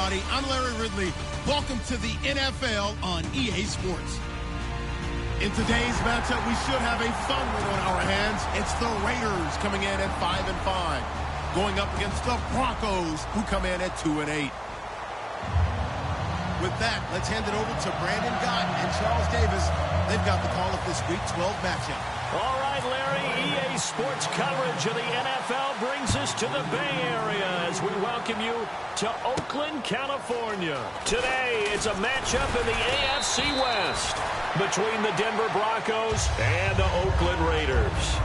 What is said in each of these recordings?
everybody. I'm Larry Ridley. Welcome to the NFL on EA Sports. In today's matchup, we should have a fun one on our hands. It's the Raiders coming in at 5-5, going up against the Broncos, who come in at 2-8. With that, let's hand it over to Brandon Gott and Charles Davis. They've got the call of this Week 12 matchup. All right, Larry, EA Sports coverage of the NFL brings us to the Bay Area as we welcome you to Oakland, California. Today, it's a matchup in the AFC West between the Denver Broncos and the Oakland Raiders.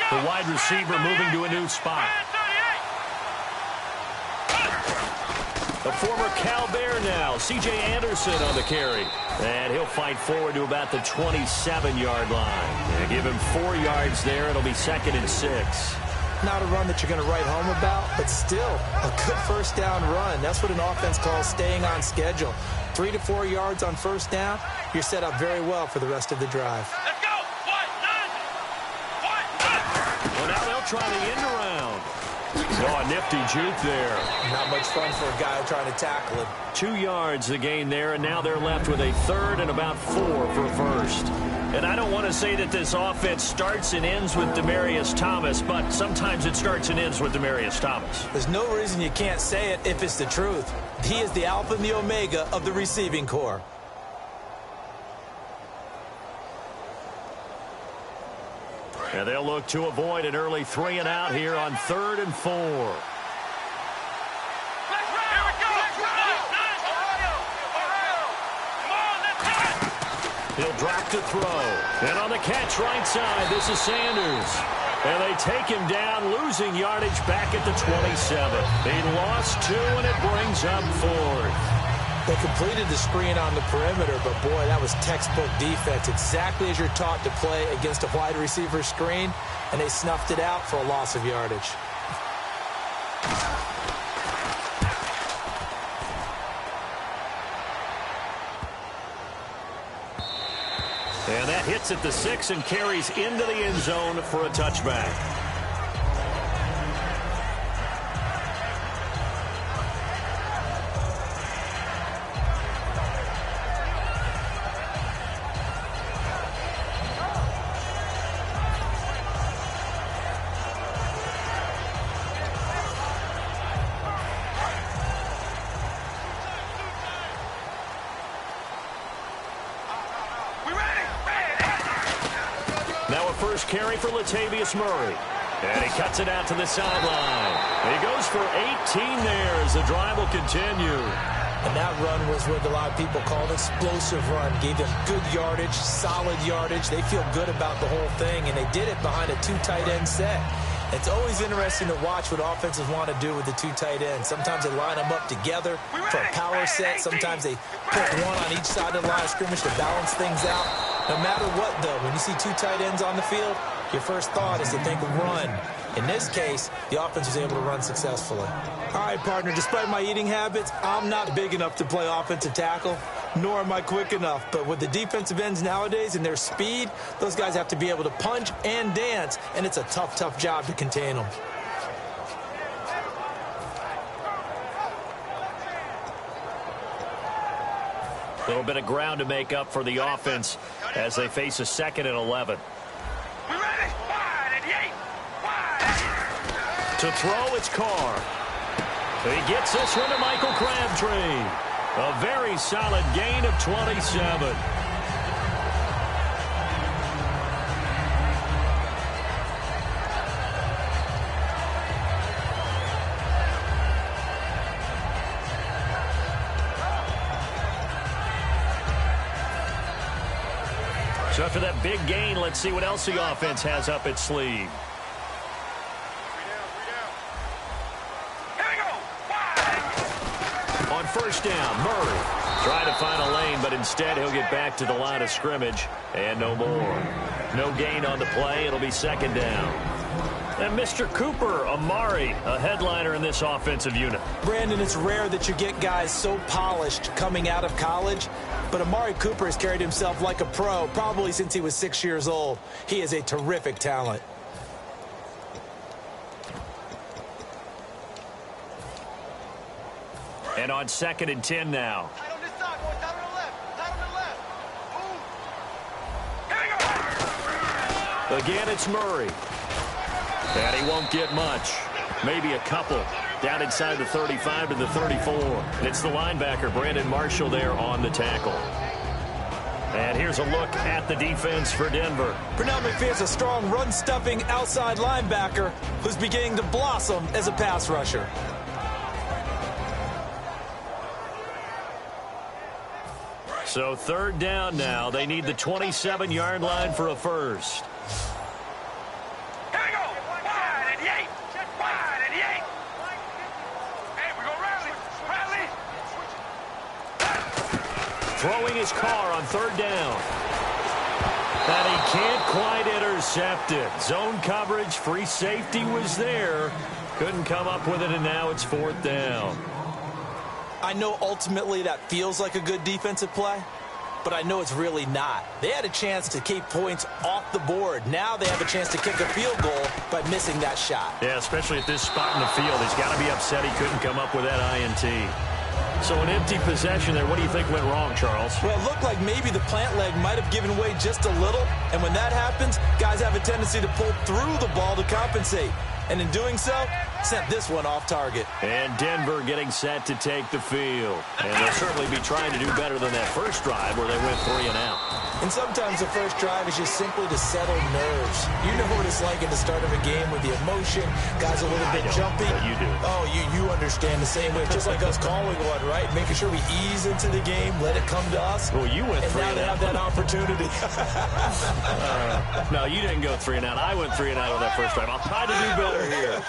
The wide receiver moving to a new spot. The former Cal Bear now, C.J. Anderson on the carry. And he'll fight forward to about the 27-yard line. And give him 4 yards there. It'll be 2nd and 6. Not a run that you're going to write home about, but still a good first down run. That's what an offense calls staying on schedule. 3 to 4 yards on first down, you're set up very well for the rest of the drive. Try the end around. Oh, a nifty juke there. Not much fun for a guy trying to tackle him. 2 yards the gain there, and now they're left with a 3rd and about 4 for a first. And I don't want to say that this offense starts and ends with Demaryius Thomas, but sometimes it starts and ends with Demaryius Thomas. There's no reason you can't say it if it's the truth. He is the alpha and the omega of the receiving corps. And they'll look to avoid an early 3 and out here on 3rd and 4. He'll drop to throw. And on the catch right side, this is Sanders. And they take him down, losing yardage back at the 27. He lost 2, and it brings up 4th. They completed the screen on the perimeter, but boy, that was textbook defense. Exactly as you're taught to play against a wide receiver screen, and they snuffed it out for a loss of yardage. And that hits at the 6 and carries into the end zone for a touchback. First carry for Latavius Murray. And he cuts it out to the sideline. He goes for 18 there as the drive will continue. And that run was what a lot of people call an explosive run. Gave them good yardage, solid yardage. They feel good about the whole thing, and they did it behind a 2 tight end set. It's always interesting to watch what offenses want to do with the 2 tight ends. Sometimes they line them up together for a power set. Sometimes they put one on each side of the line of scrimmage to balance things out. No matter what, though, when you see 2 tight ends on the field, your first thought is to think run. In this case, the offense was able to run successfully. All right, partner, despite my eating habits, I'm not big enough to play offensive tackle, nor am I quick enough. But with the defensive ends nowadays and their speed, those guys have to be able to punch and dance, and it's a tough, tough job to contain them. A little bit of ground to make up for the offense as they face a 2nd and 11. To throw, it's Carr. He gets this one to Michael Crabtree. A very solid gain of 27. So after that big gain, let's see what else the offense has up its sleeve. On first down, Murray trying to find a lane, but instead he'll get back to the line of scrimmage and no more. No gain on the play. It'll be 2nd down. And Mr. Cooper Amari, a headliner in this offensive unit. Brandon, it's rare that you get guys so polished coming out of college, but Amari Cooper has carried himself like a pro probably since he was 6 years old. He is a terrific talent. And on 2nd and 10 now. Again, it's Murray. And he won't get much. Maybe a couple. Down inside the 35 to the 34. And it's the linebacker, Brandon Marshall, there on the tackle. And here's a look at the defense for Denver. Pernell McPherson's a strong run-stuffing outside linebacker who's beginning to blossom as a pass rusher. So 3rd down now. They need the 27-yard line for a first. Throwing his car on 3rd down. And he can't quite intercept it. Zone coverage, free safety was there. Couldn't come up with it, and now it's 4th down. I know ultimately that feels like a good defensive play, but I know it's really not. They had a chance to keep points off the board. Now they have a chance to kick a field goal by missing that shot. Yeah, especially at this spot in the field. He's got to be upset he couldn't come up with that INT. So an empty possession there. What do you think went wrong, Charles? Well, it looked like maybe the plant leg might have given way just a little. And when that happens, guys have a tendency to pull through the ball to compensate. And in doing so, sent this one off target. And Denver getting set to take the field. And they'll certainly be trying to do better than that first drive where they went 3 and out. And sometimes the first drive is just simply to settle nerves. You know what it's like at the start of a game with the emotion, guys a little bit jumpy. You do. Oh, you understand the same way. Just like us calling one, right? Making sure we ease into the game, let it come to us. Well, you went 3 and now they have that opportunity. No, you didn't go 3 and out. I went 3 and out on that first drive. I'll try to do better here.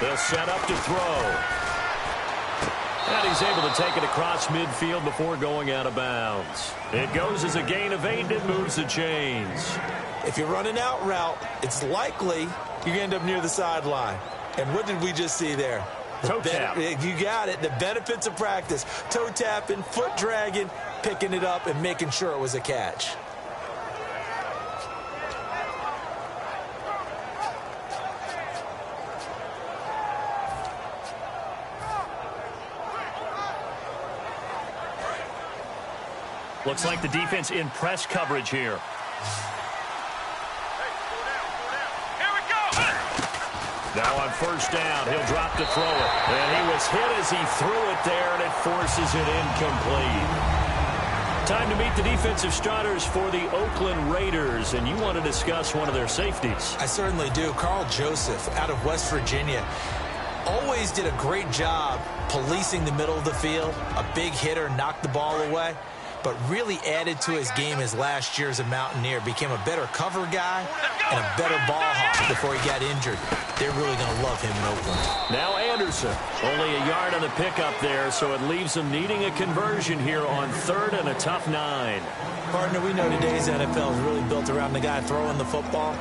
They'll set up to throw. And he's able to take it across midfield before going out of bounds. It goes as a gain of 8 and moves the chains. If you're running out route, it's likely you end up near the sideline. And what did we just see there? Toe tap. You got it. The benefits of practice. Toe tapping, foot dragging, picking it up, and making sure it was a catch. Looks like the defense in press coverage here. Now on 1st down, he'll drop to throw it. And he was hit as he threw it there, and it forces it incomplete. Time to meet the defensive starters for the Oakland Raiders, and you want to discuss one of their safeties. I certainly do. Carl Joseph out of West Virginia. Always did a great job policing the middle of the field. A big hitter, knocked the ball away. But really added to his game as last year as a Mountaineer. Became a better cover guy and a better ball hawk before he got injured. They're really going to love him in Oakland. Now Anderson, only a yard on the pickup there, so it leaves him needing a conversion here on 3rd and a tough 9. Partner, we know today's NFL is really built around the guy throwing the football.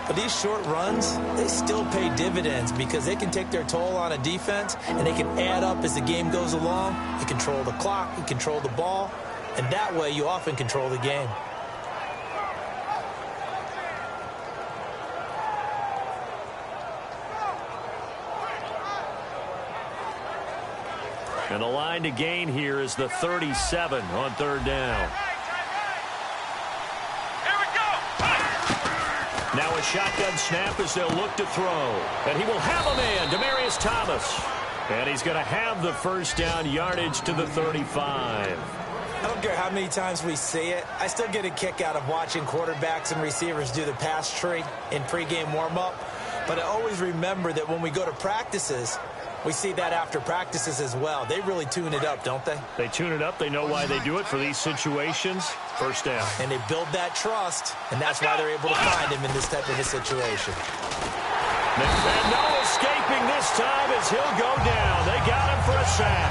But these short runs, they still pay dividends because they can take their toll on a defense and they can add up as the game goes along. You control the clock, you control the ball. And that way, you often control the game. And the line to gain here is the 37 on 3rd down. Here we go. Now a shotgun snap as they'll look to throw. And he will have a man, Demaryius Thomas. And he's going to have the 1st down yardage to the 35. I don't care how many times we see it. I still get a kick out of watching quarterbacks and receivers do the pass tree in pregame warm-up. But I always remember that when we go to practices, we see that after practices as well. They really tune it up, don't they? They tune it up. They know why they do it for these situations. 1st down. And they build that trust, and that's why they're able to find him in this type of a situation. And no escaping this time as he'll go down. They got him for a sack.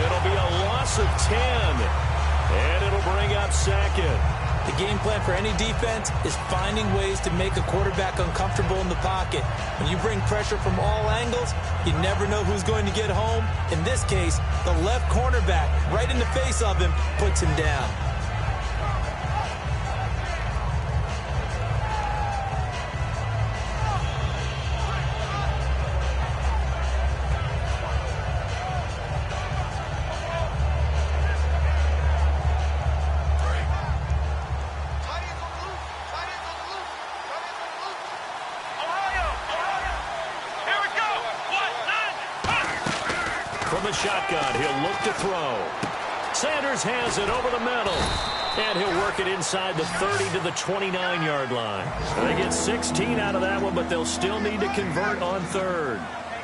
It'll be a loss of 10. And it'll bring up 2nd. The game plan for any defense is finding ways to make a quarterback uncomfortable in the pocket. When you bring pressure from all angles, you never know who's going to get home. In this case, the left cornerback, right in the face of him, puts him down. From the shotgun, he'll look to throw. Sanders has it over the middle. And he'll work it inside the 30 to the 29-yard line. They get 16 out of that one, but they'll still need to convert on third.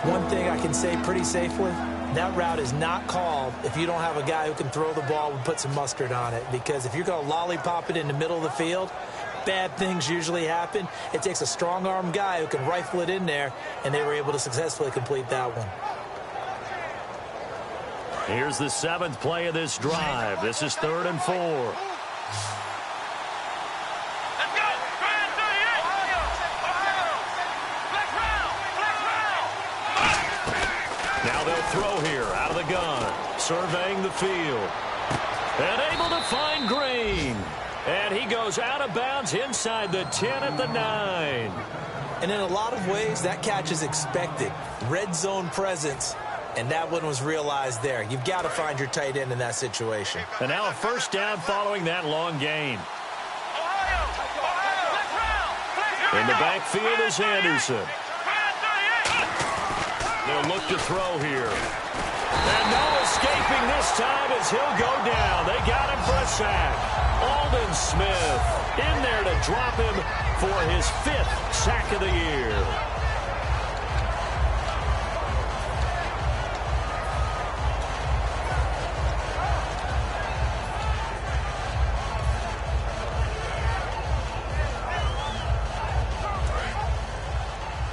One thing I can say pretty safely, that route is not called if you don't have a guy who can throw the ball and put some mustard on it. Because if you're going to lollipop it in the middle of the field, bad things usually happen. It takes a strong-arm guy who can rifle it in there, and they were able to successfully complete that one. Here's the 7th play of this drive. This is 3rd and 4. Now they'll throw here out of the gun. Surveying the field. And able to find Green. And he goes out of bounds inside the 10 at the 9. And in a lot of ways, that catch is expected. Red zone presence. And that one was realized there. You've got to find your tight end in that situation. And now a first down following that long gain. In the backfield is Anderson. They'll look to throw here. And no escaping this time as he'll go down. They got him for a sack. Aldon Smith in there to drop him for his 5th sack of the year.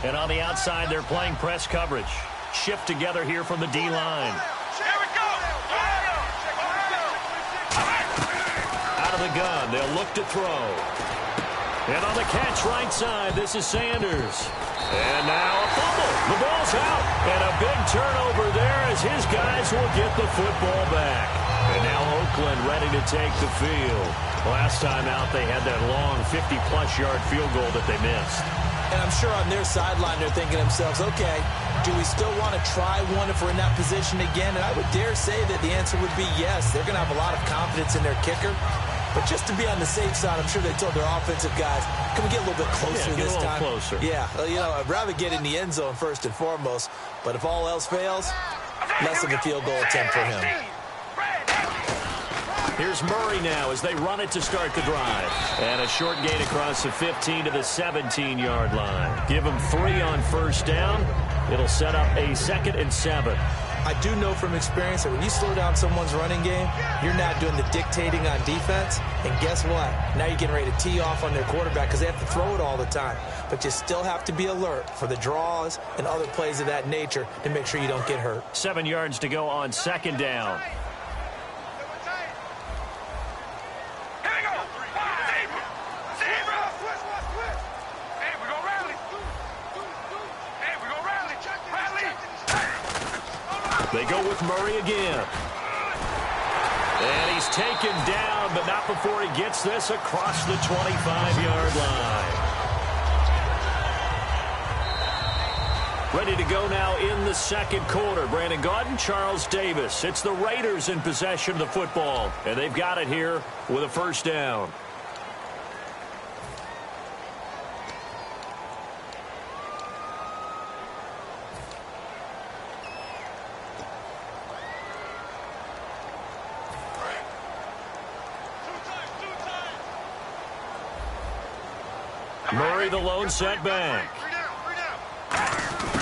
And on the outside, they're playing press coverage. Shift together here from the D-line. Here we go! Out of the gun, they'll look to throw. And on the catch right side, this is Sanders. And now a fumble. The ball's out. And a big turnover there as his guys will get the football back. And now Oakland ready to take the field. Last time out, they had that long 50-plus yard field goal that they missed. And I'm sure on their sideline they're thinking to themselves, okay, do we still want to try one if we're in that position again? And I would dare say that the answer would be yes. They're going to have a lot of confidence in their kicker. But just to be on the safe side, I'm sure they told their offensive guys, can we get a little bit closer this time? Get a little closer. Yeah, you know, I'd rather get in the end zone first and foremost. But if all else fails, less of a field goal attempt for him. Here's Murray now as they run it to start the drive. And a short gain across the 15 to the 17-yard line. Give them 3 on first down. It'll set up a 2nd and 7. I do know from experience that when you slow down someone's running game, you're not doing the dictating on defense. And guess what? Now you're getting ready to tee off on their quarterback because they have to throw it all the time. But you still have to be alert for the draws and other plays of that nature to make sure you don't get hurt. 7 yards to go on 2nd down. They go with Murray again. And he's taken down, but not before he gets this across the 25-yard line. Ready to go now in the 2nd quarter. Brandon Gaudin, Charles Davis. It's the Raiders in possession of the football. And they've got it here with a first down. Murray, the lone setback.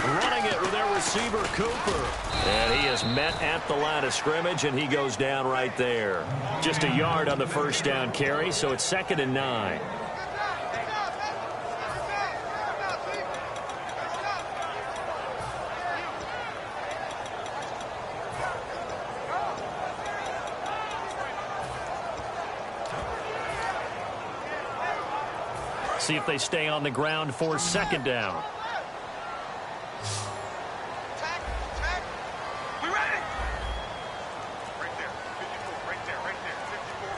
Running it with their receiver, Cooper. And he is met at the line of scrimmage, and he goes down right there. Just a yard on the first down carry, so it's 2nd and 9. See if they stay on the ground for second down. We ready? Right there. 54. Right there. 54.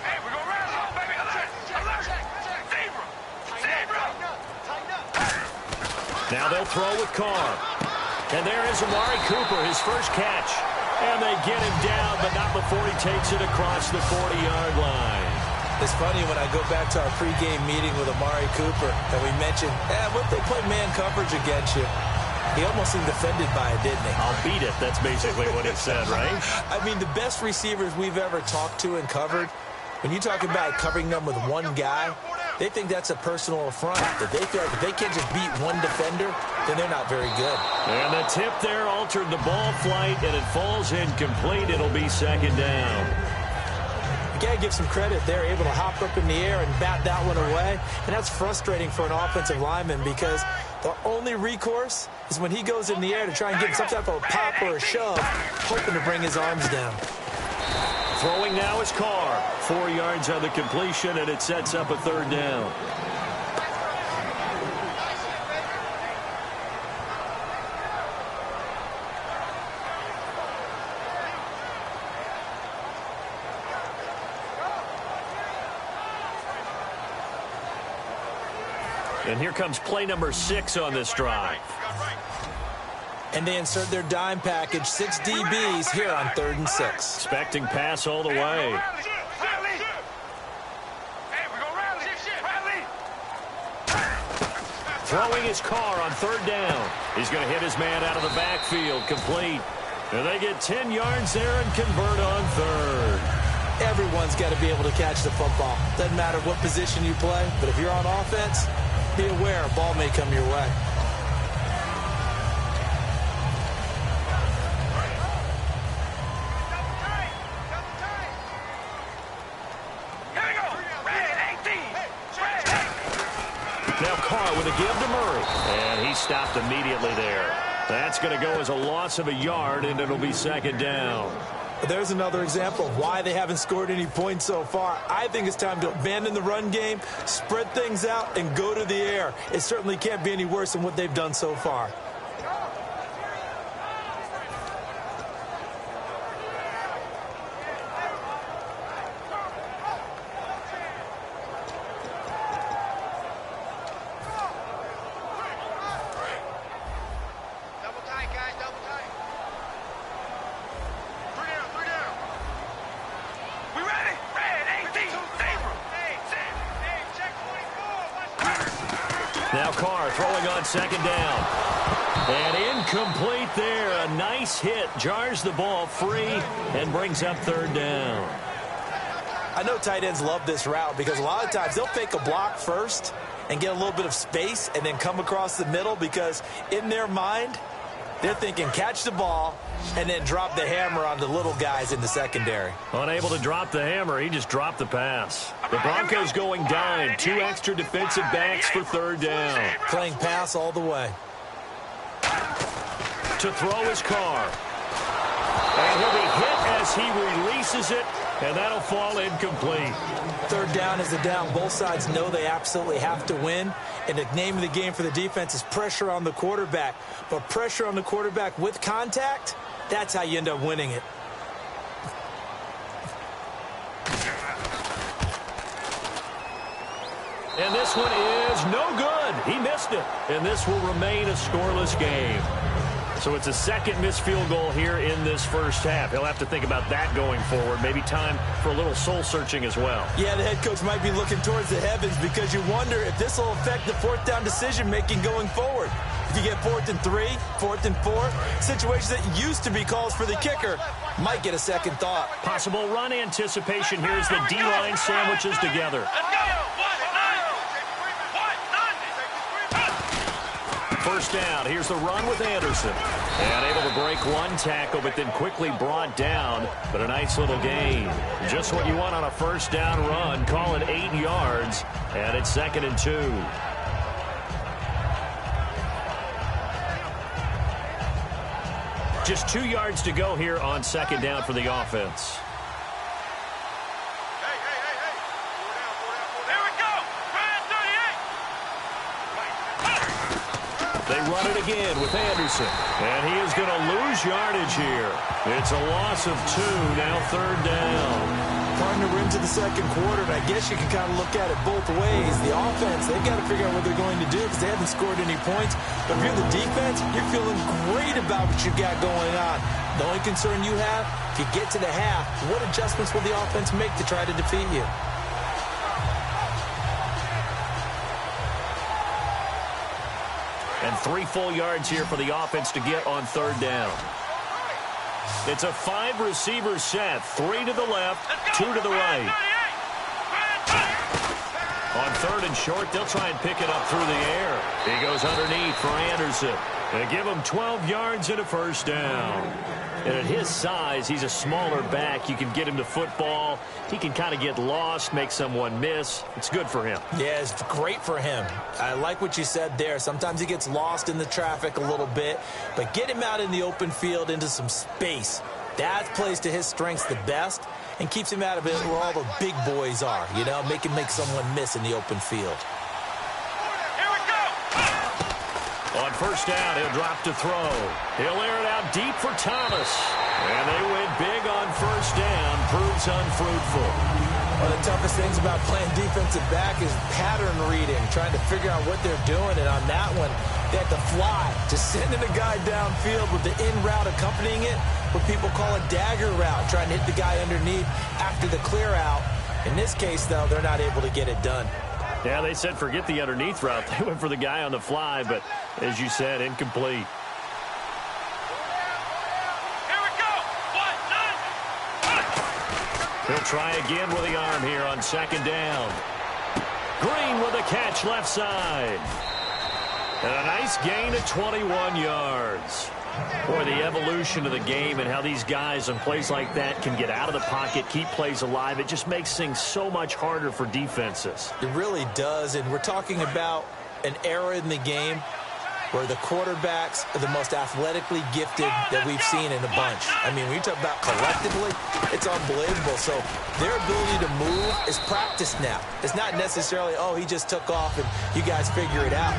Hey, we're going to rally. Oh, baby. Alert. Zebra. Now they'll throw with Carr. And there is Amari Cooper, his first catch. And they get him down, but not before he takes it across the 40-yard line. It's funny when I go back to our pregame meeting with Amari Cooper, and we mentioned, what if they play man coverage against you? He almost seemed offended by it, didn't he? I'll beat it. That's basically what he said, right? I mean, the best receivers we've ever talked to and covered, when you talk about covering them with one guy, they think that's a personal affront. That they feel like if they can't just beat one defender, then they're not very good. And the tip there altered the ball flight, and it falls incomplete. It'll be second down. You got to give some credit. They're able to hop up in the air and bat that one away. And that's frustrating for an offensive lineman because the only recourse is when he goes in the air to try and get some type of a pop or a shove, hoping to bring his arms down. Throwing now is Carr. 4 yards on the completion, and it sets up a third down. And here comes play number 6 on this drive. And they insert their dime package, 6 DBs here on 3rd and 6. Expecting pass all the way. Throwing his Carr on 3rd down. He's going to hit his man out of the backfield, complete. And they get 10 yards there and convert on 3rd. Everyone's got to be able to catch the football. Doesn't matter what position you play, but if you're on offense, be aware a ball may come your way. Now Carr with a give to Murray. And he stopped immediately there. That's going to go as a loss of a yard, and it'll be second down. There's another example of why they haven't scored any points so far. I think it's time to abandon the run game, spread things out, and go to the air. It certainly can't be any worse than what they've done so far. Now Carr throwing on second down. And incomplete there. A nice hit. Jars the ball free and brings up 3rd down. I know tight ends love this route because a lot of times they'll fake a block first and get a little bit of space and then come across the middle because in their mind, they're thinking catch the ball and then drop the hammer on the little guys in the secondary. Unable to drop the hammer, he just dropped the pass. The Broncos going dime. 2 extra defensive backs for 3rd down. Playing pass all the way. To throw his Carr. And he'll be hit as he releases it, and that'll fall incomplete. 3rd down is the down. Both sides know they absolutely have to win. And the name of the game for the defense is pressure on the quarterback. But pressure on the quarterback with contact, that's how you end up winning it. And this one is no good. He missed it. And this will remain a scoreless game. So it's a second missed field goal here in this first half. He'll have to think about that going forward. Maybe time for a little soul-searching as well. Yeah, the head coach might be looking towards the heavens because you wonder if this will affect the 4th down decision-making going forward. If you get 4th and 3, 4th and 4, situations that used to be calls for the kicker might get a second thought. Possible run anticipation here as the D-line sandwiches together. First down. Here's the run with Anderson. And able to break one tackle, but then quickly brought down. But a nice little gain. Just what you want on a first down run. Call it 8 yards. And it's 2nd and 2. Just 2 yards to go here on 2nd down for the offense. They run it again with Anderson. And he is going to lose yardage here. It's a loss of 2, now 3rd down. Partner, we're into the second quarter, and I guess you can kind of look at it both ways. The offense, they've got to figure out what they're going to do because they haven't scored any points. But if you're the defense, you're feeling great about what you got going on. The only concern you have, if you get to the half, what adjustments will the offense make to try to defeat you? And 3 full yards here for the offense to get on 3rd down. It's a 5-receiver set. 3 to the left, 2 to the right. On 3rd and short, they'll try and pick it up through the air. He goes underneath for Anderson. They give him 12 yards and a 1st down. And at his size, he's a smaller back. You can get him to football. He can kind of get lost, make someone miss. It's good for him. Yeah, it's great for him. I like what you said there. Sometimes he gets lost in the traffic a little bit. But get him out in the open field into some space. That plays to his strengths the best and keeps him out of it where all the big boys are. You know, make someone miss in the open field. On 1st down, he'll drop to throw. He'll air it out deep for Thomas. And they win big on 1st down. Proves unfruitful. One of the toughest things about playing defensive back is pattern reading, trying to figure out what they're doing. And on that one, they had to fly, just sending a guy downfield with the in route accompanying it, what people call a dagger route, trying to hit the guy underneath after the clear out. In this case, though, they're not able to get it done. Yeah, they said forget the underneath route. They went for the guy on the fly, but as you said, incomplete. Here we go. 1, 9. He'll try again with the arm here on 2nd down. Green with a catch left side. And a nice gain of 21 yards. Boy, the evolution of the game and how these guys on plays like that can get out of the pocket, keep plays alive, it just makes things so much harder for defenses. It really does, and we're talking about an era in the game where the quarterbacks are the most athletically gifted that we've seen in a bunch. I mean, when you talk about collectively, it's unbelievable. So their ability to move is practiced now. It's not necessarily, oh, he just took off and you guys figure it out.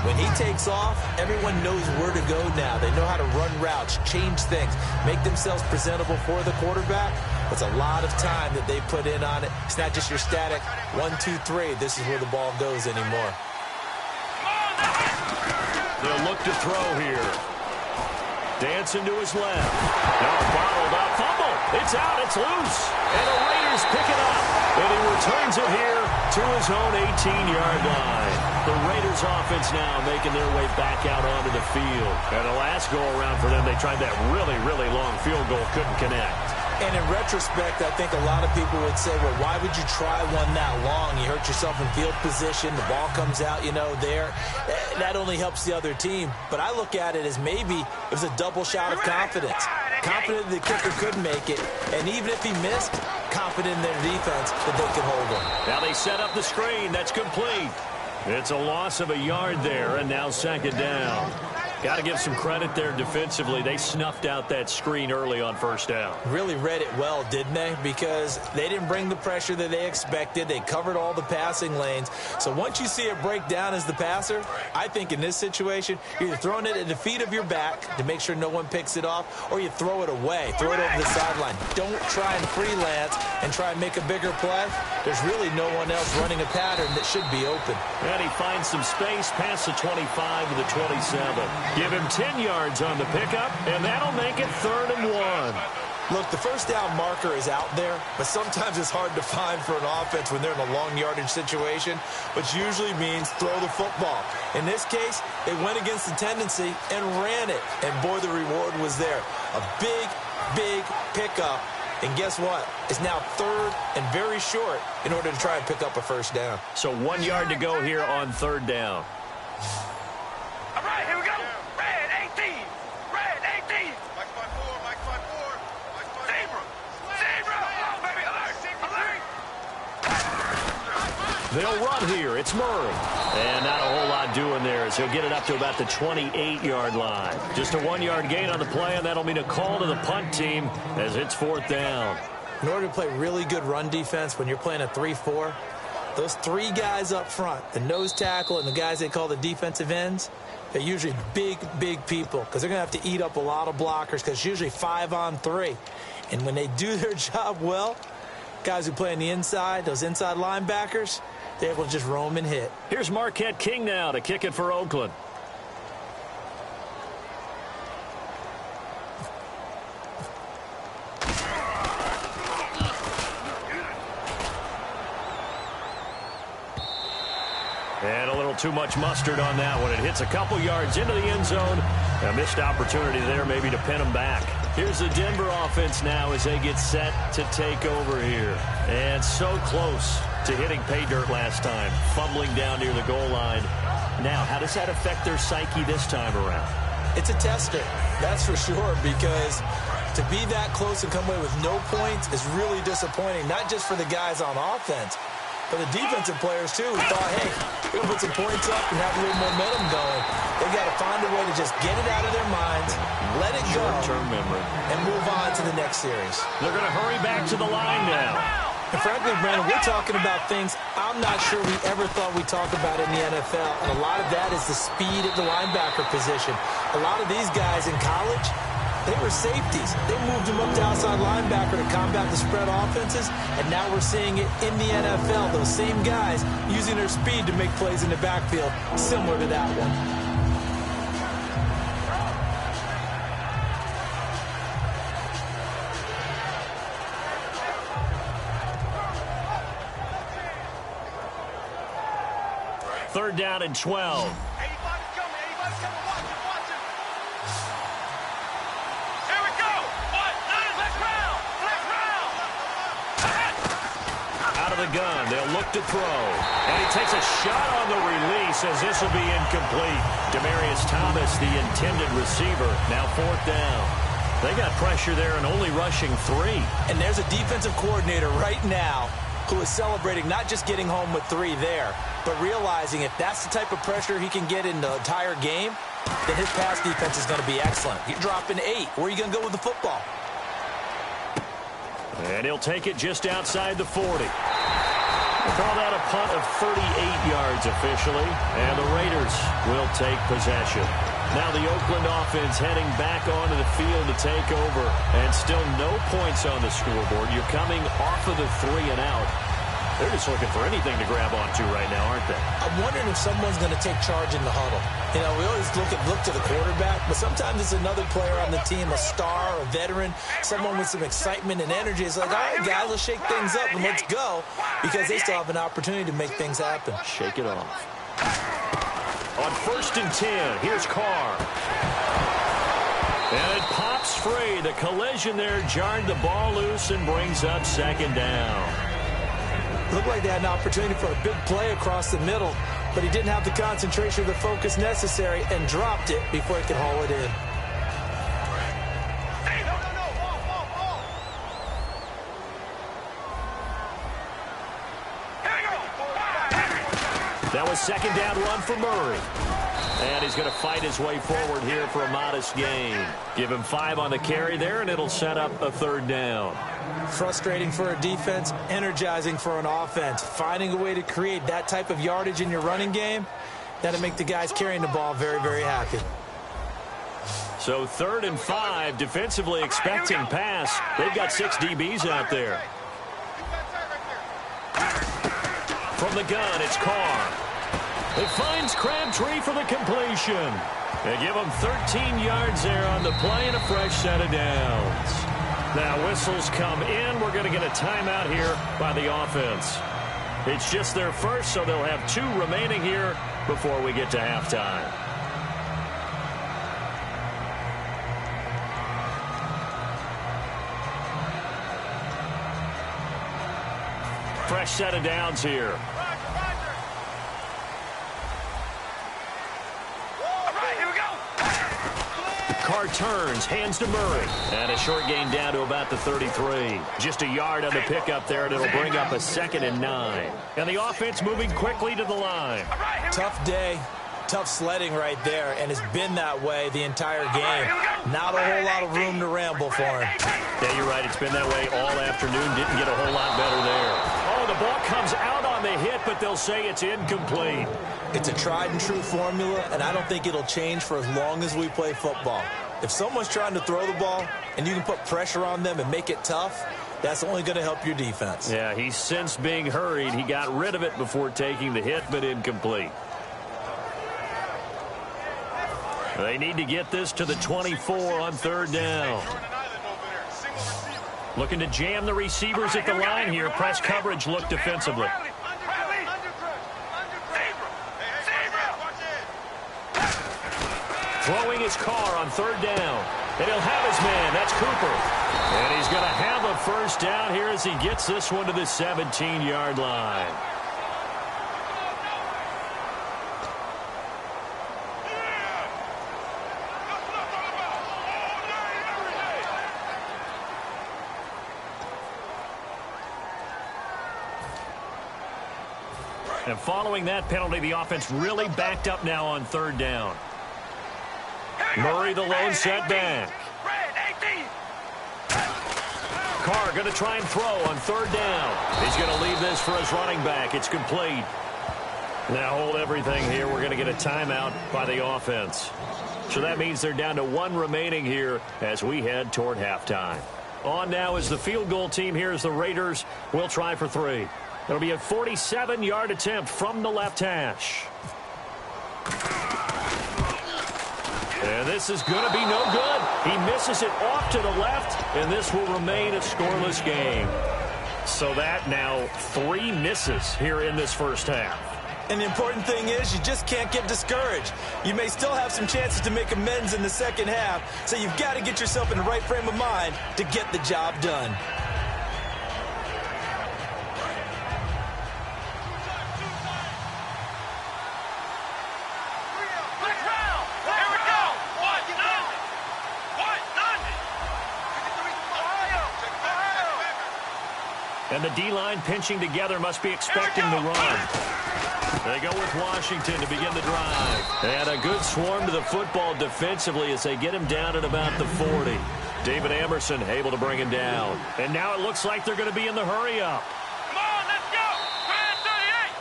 When he takes off, everyone knows where to go now. They know how to run routes, change things, make themselves presentable for the quarterback. It's a lot of time that they put in on it. It's not just your static 1, 2, 3. This is where the ball goes anymore. They'll look to throw here. Dancing to his left. Now bottled up. Fumble. It's out. It's loose. And the Raiders pick it up. And he returns it here to his own 18-yard line. The Raiders offense now making their way back out onto the field. And the last go-around for them, they tried that really, really long field goal. Couldn't connect. And in retrospect, I think a lot of people would say, well, why would you try one that long? You hurt yourself in field position. The ball comes out, there. That only helps the other team. But I look at it as maybe it was a double shot of confidence. Confident the kicker could make it. And even if he missed, confident in their defense that they could hold him. Now they set up the screen. That's complete. It's a loss of a yard there, and now 2nd down. Got to give some credit there defensively. They snuffed out that screen early on 1st down. Really read it well, didn't they? Because they didn't bring the pressure that they expected. They covered all the passing lanes. So once you see it break down as the passer, I think in this situation, you're either throwing it at the feet of your back to make sure no one picks it off, or you throw it away, throw it over the sideline. Don't try and freelance and try and make a bigger play. There's really no one else running a pattern that should be open. And he finds some space past the 25 to the 27. Give him 10 yards on the pickup, and that'll make it 3rd and 1. Look, the 1st down marker is out there, but sometimes it's hard to find for an offense when they're in a long yardage situation, which usually means throw the football. In this case, they went against the tendency and ran it, and boy, the reward was there. A big, big pickup, and guess what? It's now 3rd and very short in order to try and pick up a 1st down. So 1 yard to go here on 3rd down. All right, here we go. Red 18. Red 18. Mike 5-4. Mike 5-4. Mike 5-4. Zebra. Zebra. Oh, baby. Alert. Alert. They'll run here. It's Murray. And not a whole lot doing there as he'll get it up to about the 28-yard line. Just a 1-yard gain on the play, and that'll mean a call to the punt team as it's 4th down. In order to play really good run defense when you're playing a 3-4, those 3 guys up front, the nose tackle and the guys they call the defensive ends, They're usually big, big people because they're going to have to eat up a lot of blockers because it's usually 5-on-3. And when they do their job well, guys who play on the inside, those inside linebackers, they're able to just roam and hit. Here's Marquette King now to kick it for Oakland. And a little too much mustard on that one. It hits a couple yards into the end zone. A missed opportunity there maybe to pin them back. Here's the Denver offense now as they get set to take over here. And so close to hitting pay dirt last time. Fumbling down near the goal line. Now, how does that affect their psyche this time around? It's a tester, that's for sure, because to be that close and come away with no points is really disappointing, not just for the guys on offense, but the defensive players, too, who thought, hey, we're going to put some points up and have a little momentum going. They got to find a way to just get it out of their minds, let it go, short-term memory, and move on to the next series. They're going to hurry back to the line now. And frankly, Brandon, we're talking about things I'm not sure we ever thought we'd talk about in the NFL, and a lot of that is the speed of the linebacker position. A lot of these guys in college, they were safeties. They moved them up to outside linebacker to combat the spread offenses, and now we're seeing it in the NFL. Those same guys using their speed to make plays in the backfield, similar to that one. Third down and 12. Anybody's coming, watch him. Here we go. Let's round. Out of the gun, they'll look to throw. And he takes a shot on the release as this will be incomplete. Demaryius Thomas, the intended receiver, now fourth down. They got pressure there and only rushing 3. And there's a defensive coordinator right now who is celebrating not just getting home with 3 there, but realizing if that's the type of pressure he can get in the entire game, then his pass defense is going to be excellent. You're dropping 8. Where are you going to go with the football? And he'll take it just outside the 40. We'll call that a punt of 38 yards officially, and the Raiders will take possession. Now the Oakland offense heading back onto the field to take over, and still no points on the scoreboard. You're coming off of the 3 and out. They're just looking for anything to grab onto right now, aren't they? I'm wondering if someone's going to take charge in the huddle. You know, we always look to the quarterback, but sometimes it's another player on the team, a star, a veteran, someone with some excitement and energy. It's like, all right, guys, let's shake things up and let's go, because they still have an opportunity to make things happen. Shake it off. On 1st and 10, here's Carr. And it pops free. The collision there jarred the ball loose and brings up 2nd down. Looked like they had an opportunity for a big play across the middle, but he didn't have the concentration or the focus necessary and dropped it before he could haul it in. That was 2nd down run for Murray. And he's going to fight his way forward here for a modest gain. Give him 5 on the carry there, and it'll set up a 3rd down. Frustrating for a defense, energizing for an offense. Finding a way to create that type of yardage in your running game, that'll make the guys carrying the ball very, very happy. So 3rd and 5, defensively expecting pass. They've got 6 DBs out there. From the gun, it's Carr. It finds Crabtree for the completion. They give him 13 yards there on the play and a fresh set of downs. Now whistles come in. We're going to get a timeout here by the offense. It's just their first, so they'll have 2 remaining here before we get to halftime. Fresh set of downs here. Carr turns, hands to Murray. And a short gain down to about the 33. Just a yard on the pickup there, and it'll bring up a 2nd and 9. And the offense moving quickly to the line. Tough day, tough sledding right there, and it's been that way the entire game. Not a whole lot of room to ramble for him. Yeah, you're right. It's been that way all afternoon. Didn't get a whole lot better there. Oh, the ball comes out on the hit, but they'll say it's incomplete. It's a tried-and-true formula, and I don't think it'll change for as long as we play football. If someone's trying to throw the ball and you can put pressure on them and make it tough, that's only going to help your defense. Yeah, he sensed being hurried. He got rid of it before taking the hit, but incomplete. They need to get this to the 24 on third down. Looking to jam the receivers at the line here. Press coverage look defensively. Throwing his car on third down. And he'll have his man. That's Cooper. And he's going to have a first down here as he gets this one to the 17-yard line. And following that penalty, the offense really backed up now on third down. Murray, the lone setback. Carr going to try and throw on third down. He's going to leave this for his running back. It's complete. Now hold everything here. We're going to get a timeout by the offense. So that means they're down to one remaining here as we head toward halftime. On now is the field goal team. Here's the Raiders. We'll try for three. It'll be a 47-yard attempt from the left hash. And this is going to be no good. He misses it off to the left, and this will remain a scoreless game. So that now 3 misses here in this first half. And the important thing is you just can't get discouraged. You may still have some chances to make amends in the second half, so you've got to get yourself in the right frame of mind to get the job done. And the D-line pinching together must be expecting the run. They go with Washington to begin the drive. And a good swarm to the football defensively as they get him down at about the 40. David Amerson able to bring him down. And now it looks like they're going to be in the hurry-up. Come on, let's go! Grand 38!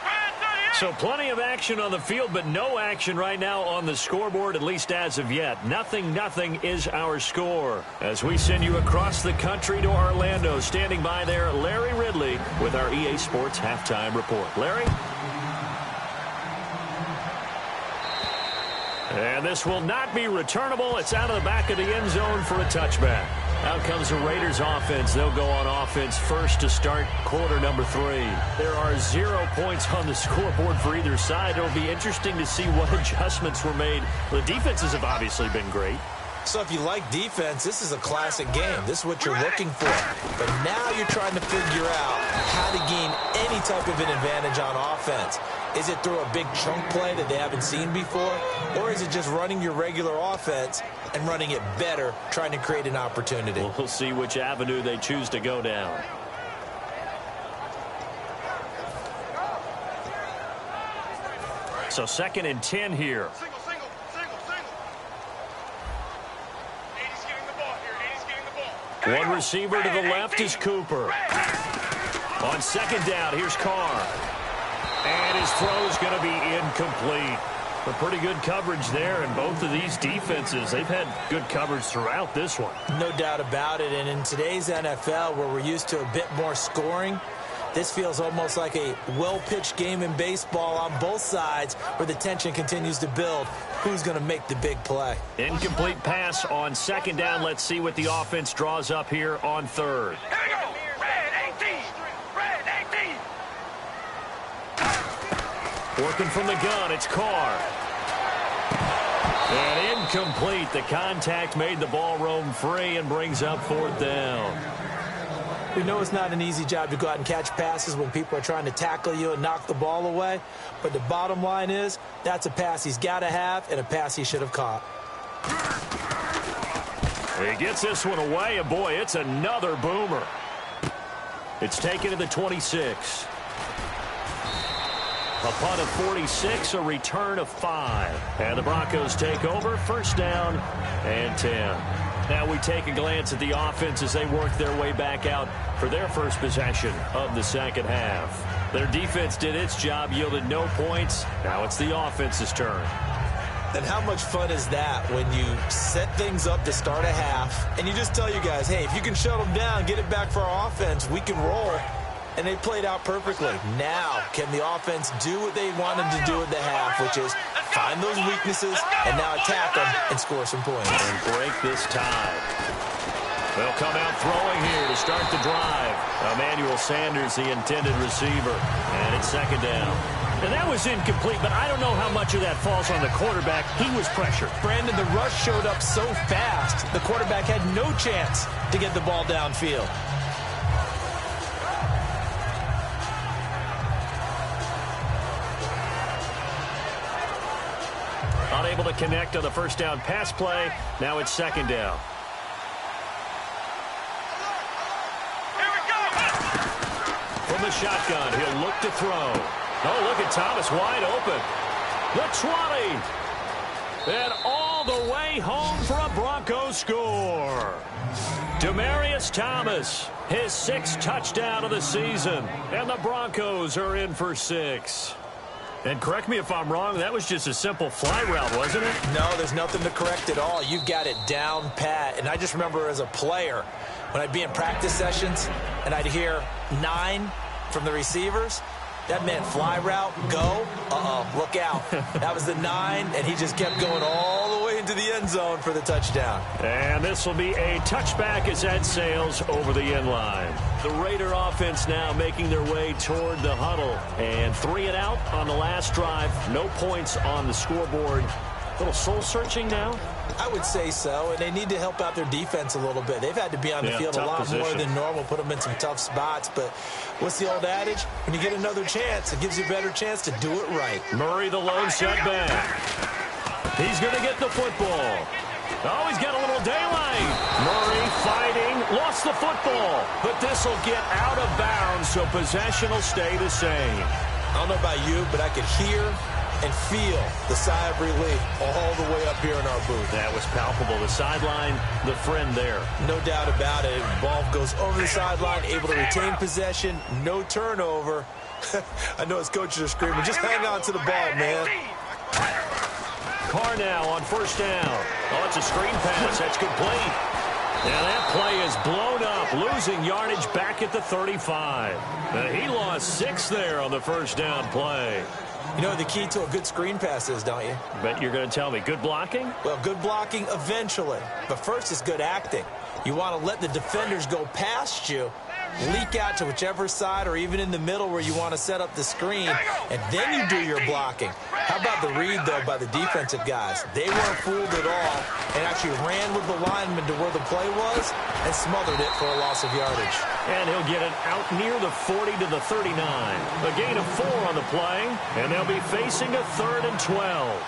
Grand 38! So plenty of action on the field, but no action right now on the scoreboard, at least as of yet. 0-0 is our score. As we send you across the country to Orlando, standing by there, Larry Ridley with our EA Sports Halftime Report. Larry? And this will not be returnable. It's out of the back of the end zone for a touchback. Out comes the Raiders offense. They'll go on offense first to start quarter number 3. There are 0 points on the scoreboard for either side. It'll be interesting to see what adjustments were made. The defenses have obviously been great. So if you like defense, this is a classic game. This is what you're looking for. But now you're trying to figure out how to gain any type of an advantage on offense. Is it through a big chunk play that they haven't seen before? Or is it just running your regular offense and running it better, trying to create an opportunity? We'll see which avenue they choose to go down. So 2nd and 10 here. Single. 80's getting the ball here. 80's getting the ball. One receiver to the left is Cooper. On 2nd down, here's Carr. And his throw is going to be incomplete. But pretty good coverage there, and both of these defenses, they've had good coverage throughout this one. No doubt about it, and in today's NFL, where we're used to a bit more scoring, this feels almost like a well-pitched game in baseball on both sides where the tension continues to build. Who's going to make the big play? Incomplete pass on 2nd down. Let's see what the offense draws up here on 3rd. Here we go. Red 18. Red 18. Working from the gun, it's Carr. And incomplete. The contact made the ball roam free and brings up 4th down. We know it's not an easy job to go out and catch passes when people are trying to tackle you and knock the ball away. But the bottom line is, that's a pass he's got to have and a pass he should have caught. He gets this one away, and boy, it's another boomer. It's taken to the 26. A punt of 46, a return of 5. And the Broncos take over, 1st down and 10. Now we take a glance at the offense as they work their way back out for their first possession of the 2nd half. Their defense did its job, yielded no points. Now it's the offense's turn. And how much fun is that when you set things up to start a half and you just tell you guys, hey, if you can shut them down, get it back for our offense, we can roll. And they played out perfectly. Now, can the offense do what they wanted to do at the half, which is find those weaknesses and now attack them and score some points. And break this tie. They'll come out throwing here to start the drive. Emmanuel Sanders, the intended receiver. And it's second down. And that was incomplete, but I don't know how much of that falls on the quarterback. He was pressured. Brandon, the rush showed up so fast, the quarterback had no chance to get the ball downfield. Unable to connect on the first down pass play. Now it's second down. Here we go. From the shotgun, he'll look to throw. Oh, look at Thomas wide open. The 20. And all the way home for a Broncos score. Demaryius Thomas, his 6th touchdown of the season. And the Broncos are in for 6. And correct me if I'm wrong, that was just a simple fly route, wasn't it? No, there's nothing to correct at all. You've got it down pat. And I just remember as a player, when I'd be in practice sessions and I'd hear 9 from the receivers, that meant fly route, go, look out. That was the 9, and he just kept going all the way into the end zone for the touchdown. And this will be a touchback as that sails over the end line. The Raider offense now making their way toward the huddle. And 3 and out on the last drive. No points on the scoreboard. A little soul-searching now? I would say so, and they need to help out their defense a little bit. They've had to be on the field a lot more than normal, put them in some tough spots. But what's the old adage? When you get another chance, it gives you a better chance to do it right. Murray, the lone setback. He's going to get the football. Oh, he's got a little daylight. Murray fighting, lost the football. But this will get out of bounds, so possession will stay the same. I don't know about you, but I could hear and feel the sigh of relief all the way up here in our booth. That was palpable. The sideline, the friend there. No doubt about it. Ball goes over the sideline, able to retain possession, no turnover. I know his coaches are screaming, just hang on to the ball, man. Carr now on first down. Oh, it's a screen pass. That's complete. And that play is blown up, losing yardage back at the 35. He lost 6 there on the first down play. You know what the key to a good screen pass is, don't you? Bet you're going to tell me. Good blocking? Well, good blocking eventually. But first is good acting. You want to let the defenders go past you, leak out to whichever side or even in the middle where you want to set up the screen, and then you do your blocking. How about the read, though, by the defensive guys? They weren't fooled at all and actually ran with the lineman to where the play was and smothered it for a loss of yardage. And he'll get it out near the 40 to the 39. A gain of 4 on the play, and they'll be facing a 3rd and 12.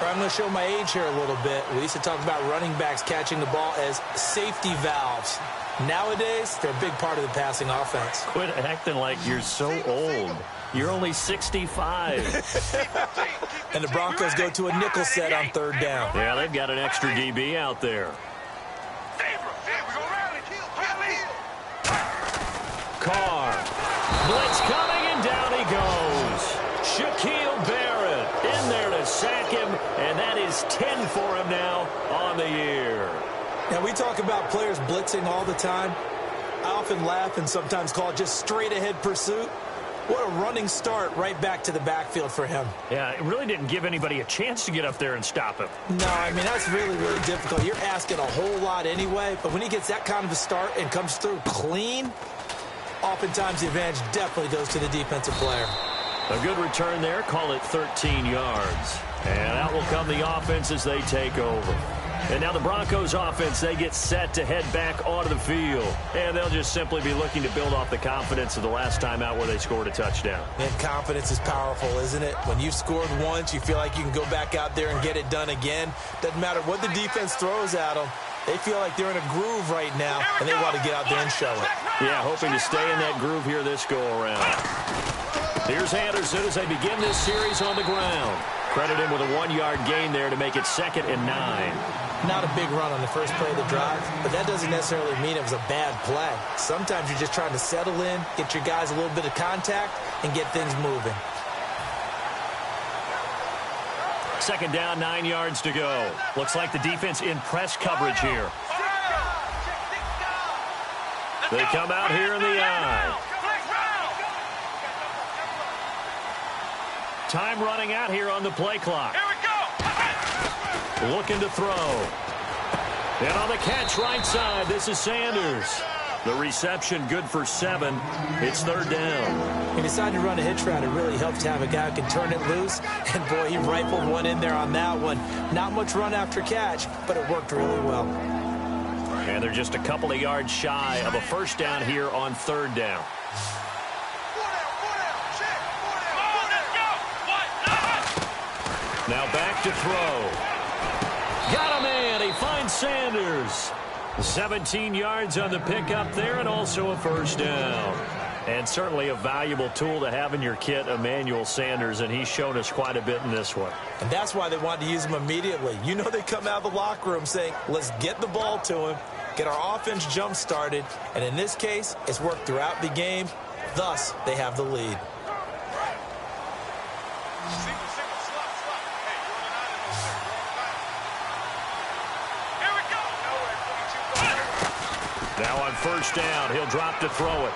I'm going to show my age here a little bit. We used to talk about running backs catching the ball as safety valves. Nowadays, they're a big part of the passing offense. Quit acting like you're so old. You're only 65. And the Broncos go to a nickel set on 3rd down. Yeah, they've got an extra DB out there. Carr. Blitz coming, and down he goes. Shaquille Barrett in there to sack him, and that is 10 for him now on the year. Now, we talk about players blitzing all the time. I often laugh and sometimes call it just straight-ahead pursuit. What a running start right back to the backfield for him. Yeah, it really didn't give anybody a chance to get up there and stop him. No, I mean, that's really, really difficult. You're asking a whole lot anyway, but when he gets that kind of a start and comes through clean, oftentimes the advantage definitely goes to the defensive player. A good return there, call it 13 yards. And out will come the offense as they take over. And now the Broncos offense, they get set to head back onto the field. And they'll just simply be looking to build off the confidence of the last time out where they scored a touchdown. And confidence is powerful, isn't it? When you've scored once, you feel like you can go back out there and get it done again. Doesn't matter what the defense throws at them. They feel like they're in a groove right now, and they want to get out there and show it. Yeah, hoping to stay in that groove here this go-around. Here's Anderson as they begin this series on the ground. Credit him with a 1-yard gain there to make it 2nd and 9. Not a big run on the first play of the drive, but that doesn't necessarily mean it was a bad play. Sometimes you're just trying to settle in, get your guys a little bit of contact, and get things moving. Second down, 9 yards to go. Looks like the defense in press coverage here. They come out here in the eye. Time running out here on the play clock. Here we go. Looking to throw. And on the catch, right side, this is Sanders. The reception good for 7. It's third down. He decided to run a hitch route. It really helped to have a guy who can turn it loose. And, boy, he rifled one in there on that one. Not much run after catch, but it worked really well. And they're just a couple of yards shy of a first down here on third down. Now back to throw. Got a man. He finds Sanders. 17 yards on the pickup there and also a first down. And certainly a valuable tool to have in your kit, Emmanuel Sanders, and he's shown us quite a bit in this one. And that's why they wanted to use him immediately. You know they come out of the locker room saying, let's get the ball to him, get our offense jump-started, and in this case, it's worked throughout the game. Thus, they have the lead. Now on first down, he'll drop to throw it.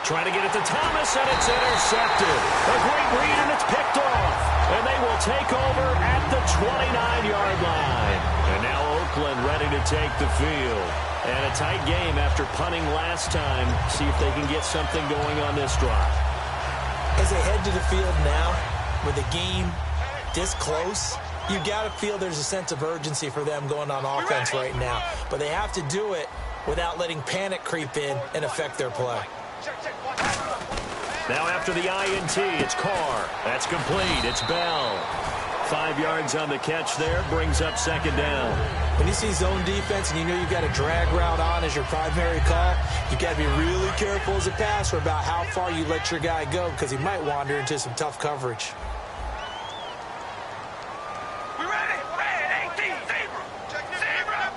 Trying to get it to Thomas, and it's intercepted. A great read, and it's picked off. And they will take over at the 29-yard line. And now Oakland ready to take the field. And a tight game after punting last time. See if they can get something going on this drive. As they head to the field now, with the game this close, you got to feel there's a sense of urgency for them going on offense right now. But they have to do it without letting panic creep in and affect their play. Now after the INT, it's Carr. That's complete. It's Bell. 5 yards on the catch there. Brings up second down. When you see zone defense and you know you've got a drag route on as your primary call, you've got to be really careful as a passer about how far you let your guy go because he might wander into some tough coverage. We ready? Red 18. Zebra. Zebra.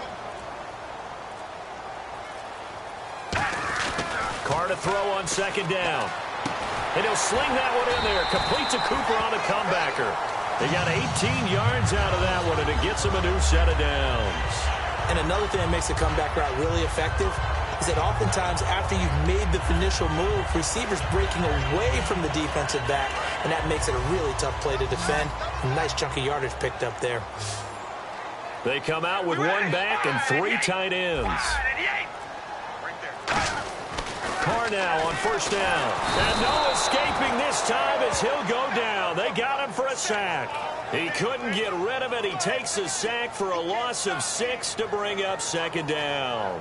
Carr to throw on second down. And he'll sling that one in there. Complete to Cooper on a comebacker. They got 18 yards out of that one, and it gets them a new set of downs. And another thing that makes a comeback route really effective is that oftentimes after you've made the initial move, receivers breaking away from the defensive back, and that makes it a really tough play to defend. A nice chunk of yardage picked up there. They come out with one back and 3 tight ends. Carr now on first down. And no escaping this time as he'll go down. They got him for a sack. He couldn't get rid of it. He takes a sack for a loss of 6 to bring up second down.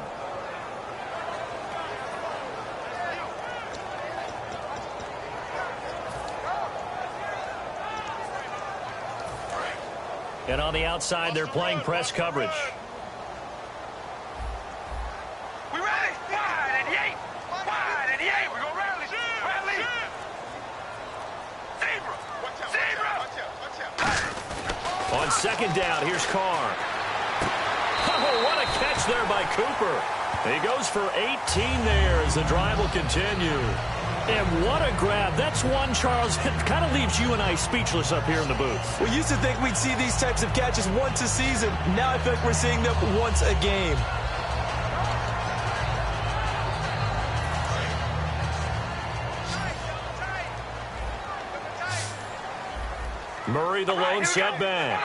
And on the outside, they're playing press coverage. We ready? Wide and 8. Wide and 8. We're going to rally. Rally. Zebra. Zebra. On second down, here's Carr. Oh, what a catch there by Cooper. He goes for 18 there as the drive will continue. And what a grab. That's one, Charles, it kind of leaves you and I speechless up here in the booth. We used to think we'd see these types of catches once a season. Now I feel like we're seeing them once a game. Murray, the lone setback.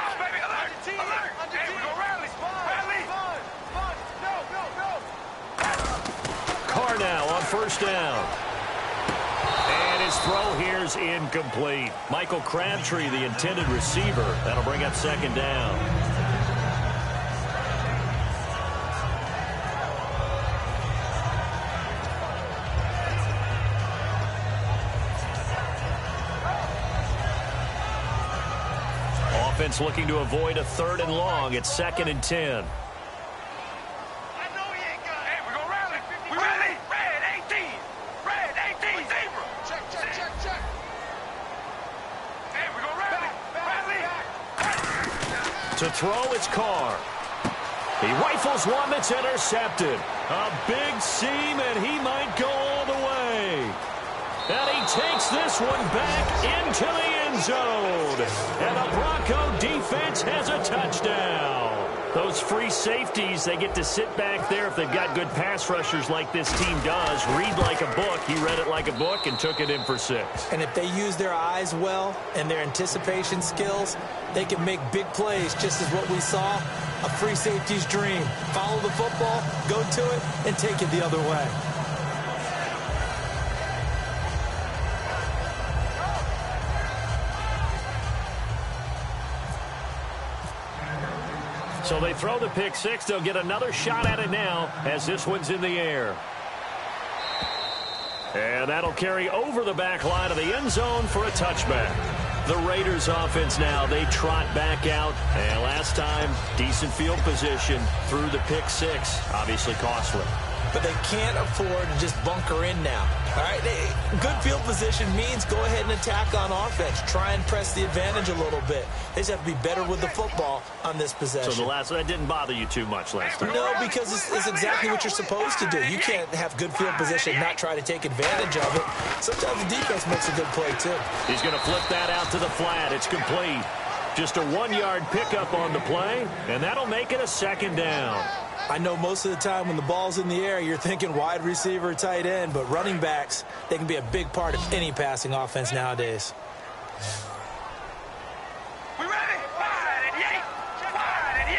Carr now on first down. And his throw here is incomplete. Michael Crabtree, the intended receiver. That'll bring up second down. Offense looking to avoid a 3rd and long. It's 2nd and 10. To throw, it's Carr. He rifles one that's intercepted. A big seam, and he might go all the way. And he takes this one back into the end zone. And the Bronco defense has a touchdown. Those free safeties, they get to sit back there if they've got good pass rushers like this team does. Read like a book. He read it like a book and took it in for 6. And if they use their eyes well and their anticipation skills, they can make big plays, just as what we saw, a free safety's dream. Follow the football, go to it, and take it the other way. So they throw the pick 6. They'll get another shot at it now as this one's in the air. And that'll carry over the back line of the end zone for a touchback. The Raiders offense now, they trot back out. And last time, decent field position through the pick 6. Obviously costly. But they can't afford to just bunker in now. All right, good field position means go ahead and attack on offense. Try and press the advantage a little bit. They just have to be better with the football on this possession. So that didn't bother you too much last time? No, because it's exactly what you're supposed to do. You can't have good field position and not try to take advantage of it. Sometimes the defense makes a good play, too. He's going to flip that out to the flat. It's complete. Just a 1-yard pickup on the play, and that'll make it a 2nd down. I know most of the time when the ball's in the air, you're thinking wide receiver, tight end, but running backs, they can be a big part of any passing offense nowadays. We ready? 5 and 8. 5 and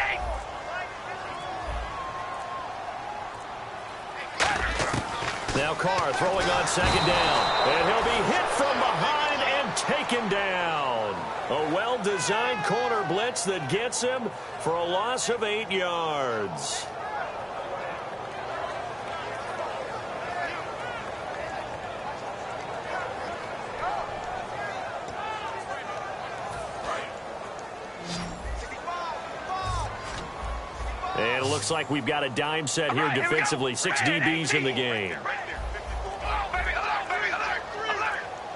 8. Now Carr throwing on 2nd down, and he'll be hit from behind and taken down. A well-designed corner blitz that gets him for a loss of 8 yards. And it looks like we've got a dime set here defensively. 6 DBs in the game.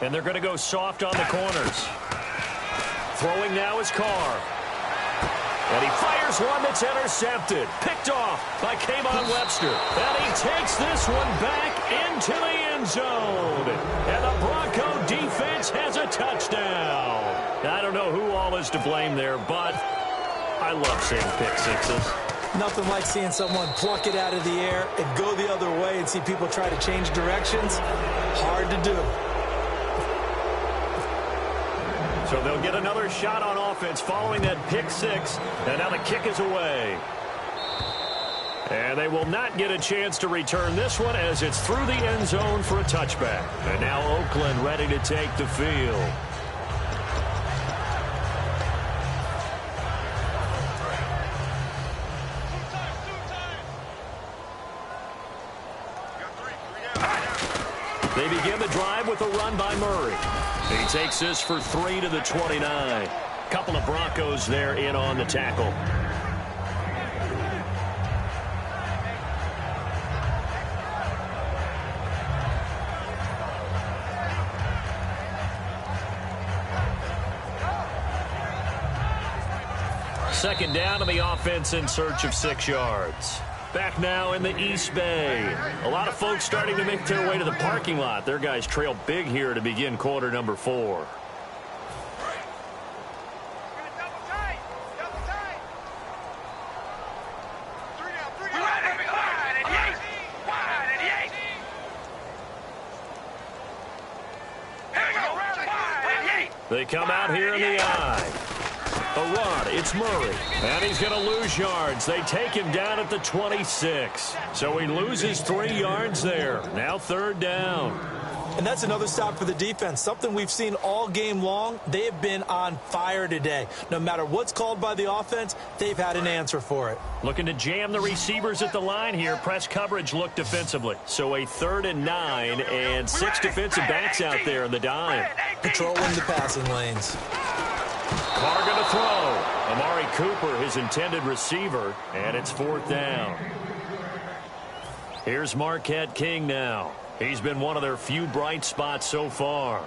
And they're going to go soft on the corners. Throwing now is Carr. And he fires one that's intercepted. Picked off by Kayvon Webster. And he takes this one back into the end zone. And the Bronco defense has a touchdown. I don't know who all is to blame there, but I love seeing pick 6s. Nothing like seeing someone pluck it out of the air and go the other way and see people try to change directions. Hard to do. So they'll get another shot on offense following that pick 6. And now the kick is away. And they will not get a chance to return this one as it's through the end zone for a touchback. And now Oakland ready to take the field. They begin the drive with a run by Murray. He takes this for 3 to the 29. Couple of Broncos there in on the tackle. Second down to the offense in search of 6 yards. Back now in the East Bay. A lot of folks starting to make their way to the parking lot. Their guys trail big here to begin quarter number 4. They come out here in the eye. A run, it's Murray, and he's going to lose yards. They take him down at the 26. So he loses 3 yards there. Now 3rd down. And that's another stop for the defense. Something we've seen all game long. They have been on fire today. No matter what's called by the offense, they've had an answer for it. Looking to jam the receivers at the line here. Press coverage look defensively. So a 3rd and 9 and 6 defensive backs out there in the dime. Patrolling the passing lanes. Carr going to throw. Amari Cooper, his intended receiver, and it's 4th down. Here's Marquette King now. He's been one of their few bright spots so far.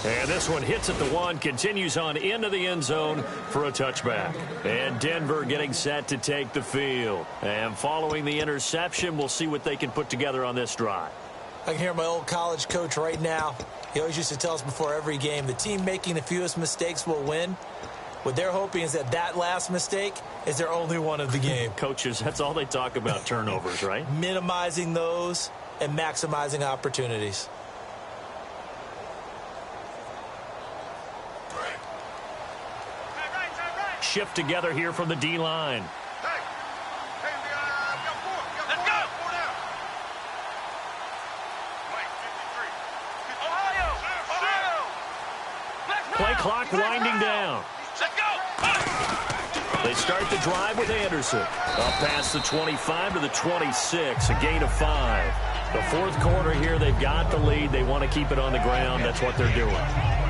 And this one hits at the 1, continues on into the end zone for a touchback. And Denver getting set to take the field. And following the interception, we'll see what they can put together on this drive. I can hear my old college coach right now. He always used to tell us before every game, the team making the fewest mistakes will win. What they're hoping is that last mistake is their only one of the game. Coaches, that's all they talk about, turnovers, right? Minimizing those and maximizing opportunities. Shift together here from the D-line. Play clock winding down. They start the drive with Anderson. Up past the 25 to the 26, a gain of 5. The fourth quarter here, they've got the lead. They want to keep it on the ground. That's what they're doing.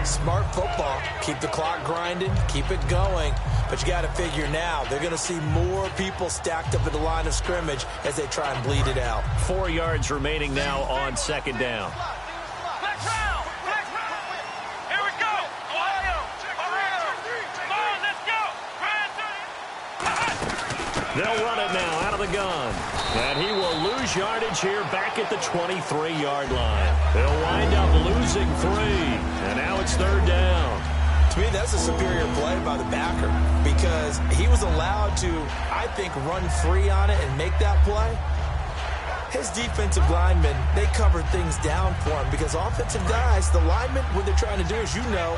Smart football. Keep the clock grinding. Keep it going. But you got to figure now, they're going to see more people stacked up at the line of scrimmage as they try and bleed it out. 4 yards remaining now on second down. They'll run it now out of the gun. And he will lose yardage here back at the 23-yard line. They'll wind up losing 3. And now it's third down. To me, that's a superior play by the backer because he was allowed to, I think, run free on it and make that play. His defensive linemen, they covered things down for him because offensive guys, the linemen, what they're trying to do, as you know,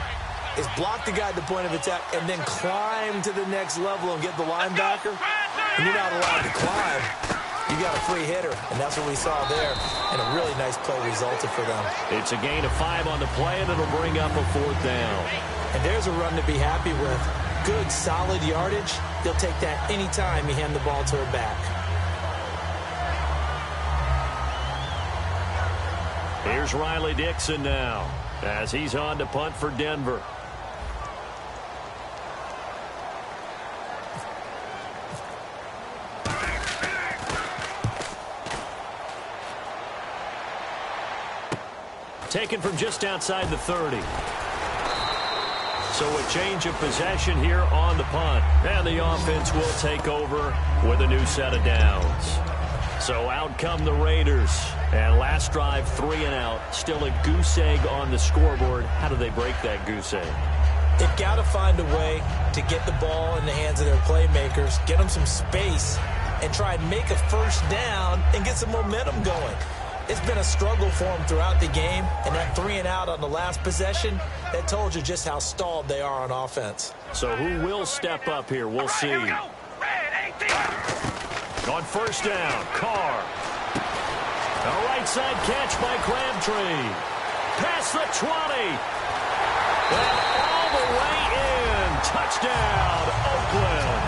is block the guy at the point of attack and then climb to the next level and get the linebacker. And you're not allowed to climb. You got a free hitter, and that's what we saw there. And a really nice play resulted for them. It's a gain of 5 on the play, and it'll bring up a 4th down. And there's a run to be happy with. Good, solid yardage. They'll take that anytime you hand the ball to a back. Here's Riley Dixon now as he's on to punt for Denver. Taken from just outside the 30. So a change of possession here on the punt. And the offense will take over with a new set of downs. So out come the Raiders. And last drive, 3 and out. Still a goose egg on the scoreboard. How do they break that goose egg? They've got to find a way to get the ball in the hands of their playmakers, get them some space, and try and make a first down and get some momentum going. It's been a struggle for them throughout the game, and that 3 and out on the last possession, that told you just how stalled they are on offense. So who will step up here? We'll see. On first down, Carr. A right side catch by Crabtree. Past the 20. And all the way in. Touchdown, Oakland.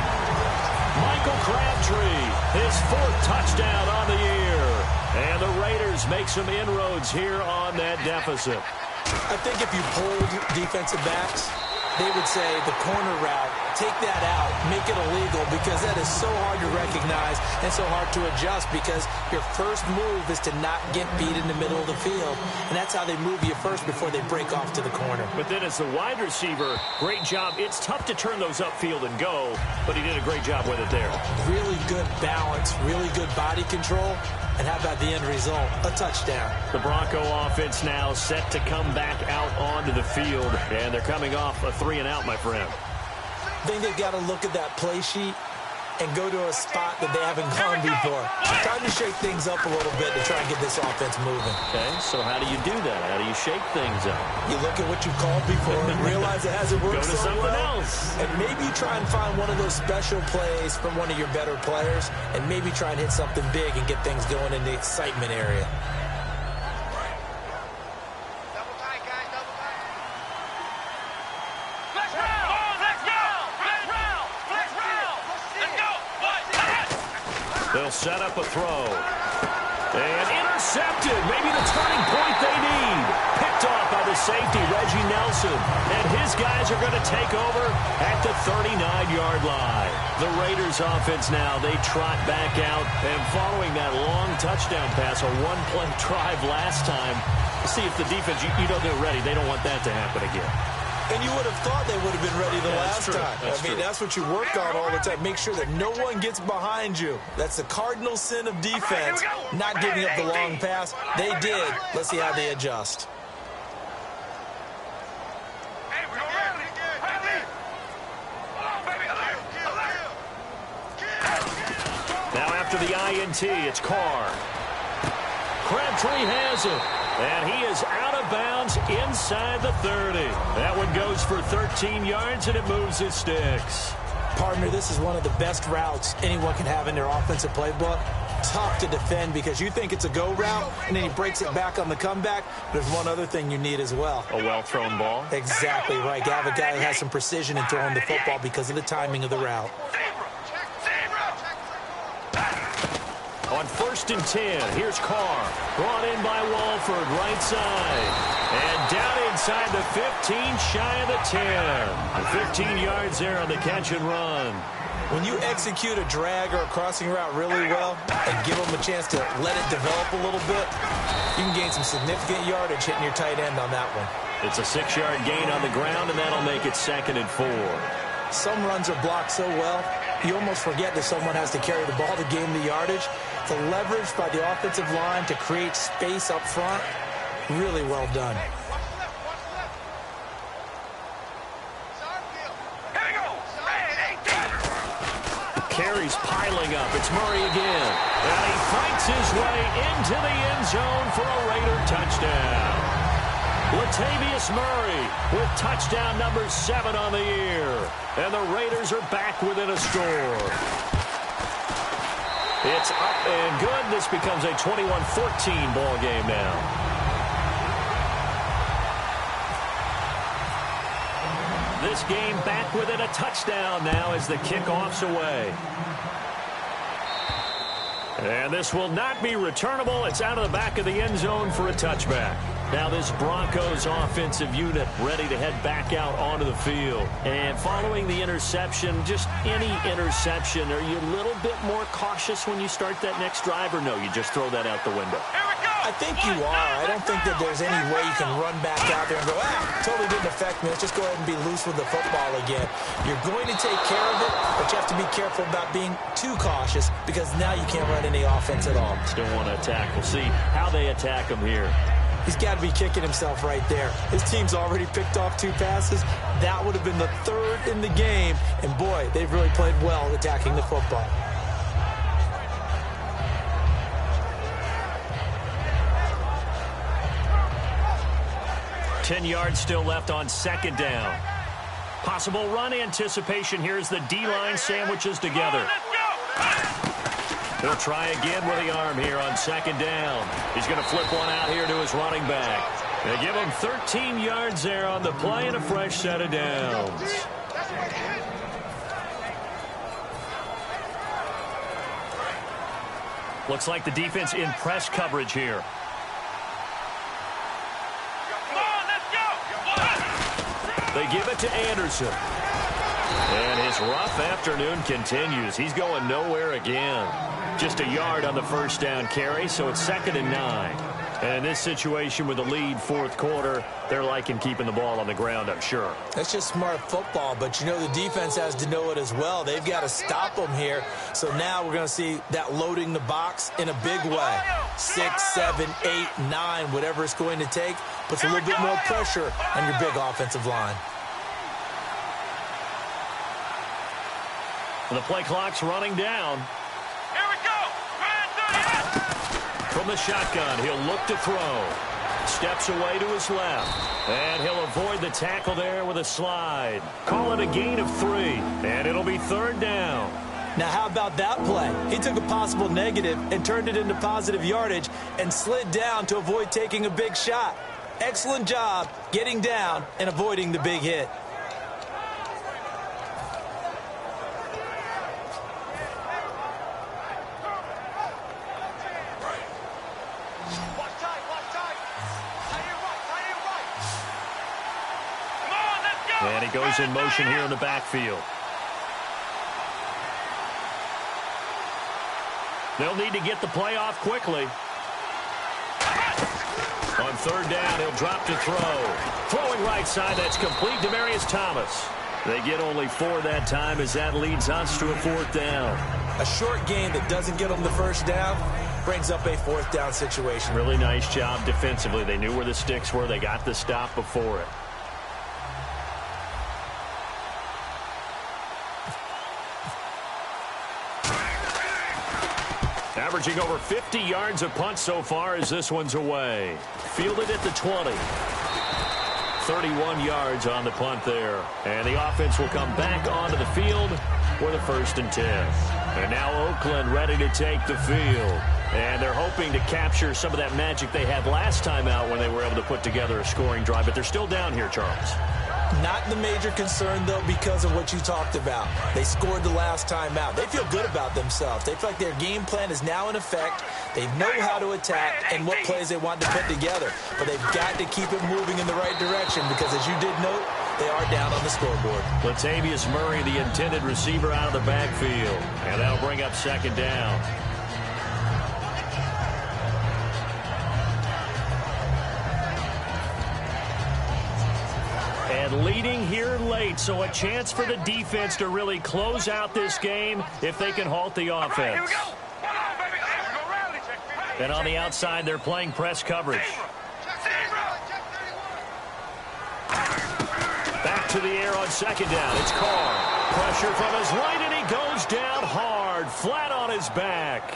Michael Crabtree, his 4th touchdown on the year. And the Raiders make some inroads here on that deficit. I think if you polled defensive backs, they would say the corner route, take that out, make it illegal, because that is so hard to recognize and so hard to adjust because your first move is to not get beat in the middle of the field. And that's how they move you first before they break off to the corner. But then as the wide receiver, great job. It's tough to turn those upfield and go, but he did a great job with it there. Really good balance, really good body control. And how about the end result? A touchdown. The Bronco offense now set to come back out onto the field. And they're coming off a 3 and out, my friend. I think they've got to look at that play sheet and go to a spot that they haven't gone before. Time to shake things up a little bit to try and get this offense moving. Okay, so how do you do that? How do you shake things up? You look at what you called before and realize it hasn't worked so well. Go to something else. And maybe try and find one of those special plays from one of your better players and maybe try and hit something big and get things going in the excitement area. They'll set up a throw. And intercepted. Maybe the turning point they need. Picked off by the safety, Reggie Nelson. And his guys are going to take over at the 39-yard line. The Raiders offense now, they trot back out. And following that long touchdown pass, a one-play drive last time, See, if the defense, you know they're ready. They don't want that to happen again. And you would have thought they would have been ready the last time. That's true. That's what you work on all the time. Make sure that no one gets behind you. That's the cardinal sin of defense, not giving up the long pass. They did. Let's see how they adjust. Now after the INT, it's Carr. Crabtree has it. And he is out of bounds inside the 30. That one goes for 13 yards, and it moves his sticks. Partner, this is one of the best routes anyone can have in their offensive playbook. Tough to defend because you think it's a go route, and then he breaks it back on the comeback. There's one other thing you need as well. A well-thrown ball? Exactly right. You have a guy who has some precision in throwing the football because of the timing of the route. On 1st and 10, here's Carr. Brought in by Walford, right side. And down inside the 15, shy of the 10. 15 yards there on the catch and run. When you execute a drag or a crossing route really well and give them a chance to let it develop a little bit, you can gain some significant yardage hitting your tight end on that one. It's a 6-yard gain on the ground, and that'll make it 2nd and 4. Some runs are blocked so well, you almost forget that someone has to carry the ball to gain the yardage. The leverage by the offensive line to create space up front, really well done. Carries piling up. It's Murray again. And he fights his way into the end zone for a Raider touchdown. Latavius Murray with touchdown number 7 on the year. And the Raiders are back within a score. It's up and good. This becomes a 21-14 ball game now. This game back within a touchdown now as the kickoff's away. And this will not be returnable. It's out of the back of the end zone for a touchback. Now this Broncos offensive unit ready to head back out onto the field. And following the interception, just any interception, are you a little bit more cautious when you start that next drive, or no, you just throw that out the window? I think you are. I don't think that there's any way you can run back out there and go, totally didn't affect me. Let's just go ahead and be loose with the football again. You're going to take care of it, but you have to be careful about being too cautious because now you can't run any offense at all. Still want to attack. We'll see how they attack him here. He's got to be kicking himself right there. His team's already picked off 2 passes. That would have been the 3rd in the game. And, boy, they've really played well attacking the football. Ten yards still left on 2nd down. Possible run anticipation here as the D-line sandwiches together. He'll try again with the arm here on 2nd down. He's going to flip one out here to his running back. They give him 13 yards there on the play and a fresh set of downs. Looks like the defense in press coverage here. They give it to Anderson. And his rough afternoon continues. He's going nowhere again. Just a yard on the 1st down carry, so it's 2nd and 9. And in this situation with the lead 4th quarter, they're liking keeping the ball on the ground, I'm sure. That's just smart football, but you know the defense has to know it as well. They've got to stop them here. So now we're going to see that loading the box in a big way. 6, 7, 8, 9, whatever it's going to take, puts a little bit more pressure on your big offensive line. The play clock's running down. Here we go. From the shotgun, he'll look to throw. Steps away to his left. And he'll avoid the tackle there with a slide. Call it a gain of 3. And it'll be 3rd down. Now, how about that play? He took a possible negative and turned it into positive yardage and slid down to avoid taking a big shot. Excellent job getting down and avoiding the big hit. And he goes in motion here in the backfield. They'll need to get the play off quickly. On third down, he'll drop to throw. Throwing right side, that's complete. Demaryius Thomas. They get only 4 that time as that leads us to a 4th down. A short gain that doesn't get them the first down brings up a 4th down situation. Really nice job defensively. They knew where the sticks were. They got the stop before it. Averaging over 50 yards a punt so far as this one's away. Fielded at the 20. 31 yards on the punt there. And the offense will come back onto the field with a 1st and 10. And now Oakland ready to take the field. And they're hoping to capture some of that magic they had last time out when they were able to put together a scoring drive. But they're still down here, Charles. Not the major concern, though, because of what you talked about. They scored the last time out. They feel good about themselves. They feel like their game plan is now in effect. They know how to attack and what plays they want to put together. But they've got to keep it moving in the right direction because, as you did note, they are down on the scoreboard. Latavius Murray, the intended receiver, out of the backfield. And that'll bring up 2nd down. And leading here late, so a chance for the defense to really close out this game if they can halt the offense. Right, here we go. One on, baby. Hey, we go rally. And on the outside, they're playing press coverage. Back to the air on 2nd down. It's Carr. Pressure from his right, and he goes down hard, flat on his back.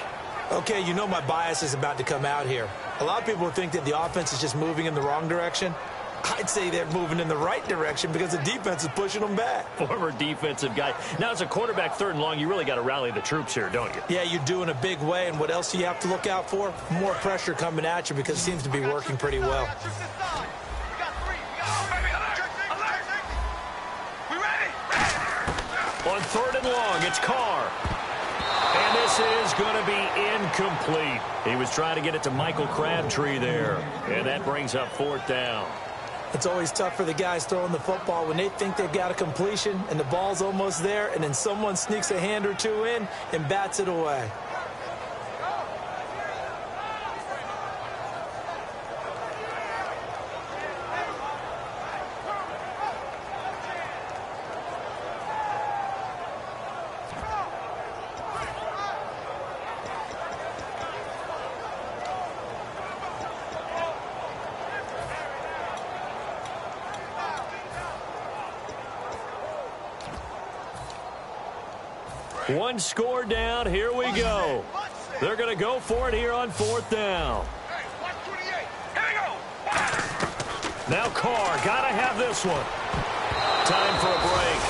Okay, you know my bias is about to come out here. A lot of people think that the offense is just moving in the wrong direction. I'd say they're moving in the right direction because the defense is pushing them back. Former defensive guy. Now, as a quarterback 3rd and long, you really got to rally the troops here, don't you? Yeah, you do in a big way. And what else do you have to look out for? More pressure coming at you because it seems to be working pretty well. On 3rd and long, it's Carr. And this is going to be incomplete. He was trying to get it to Michael Crabtree there. And that brings up 4th down. It's always tough for the guys throwing the football when they think they've got a completion and the ball's almost there, and then someone sneaks a hand or two in and bats it away. One score down. Here we go. They're going to go for it here on 4th down. Now Carr, got to have this one. Time for a break.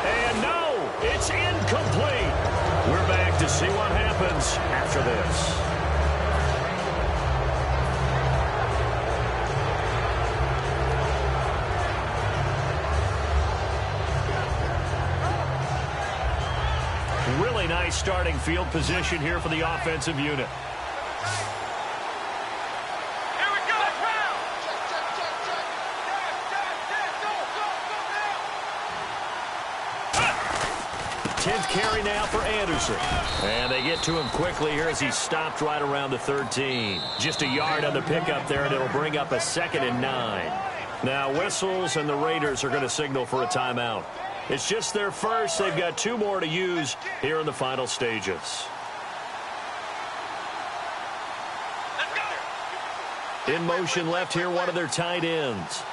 And no, it's incomplete. We're back to see what happens after this. Really nice starting field position here for the offensive unit. Here we go. 10th carry now for Anderson. And they get to him quickly here as he stopped right around the 13. Just a yard on the pickup there, and it'll bring up a 2nd and 9. Now whistles, and the Raiders are going to signal for a timeout. It's just their first. They've got 2 more to use here in the final stages. In motion left here, one of their tight ends.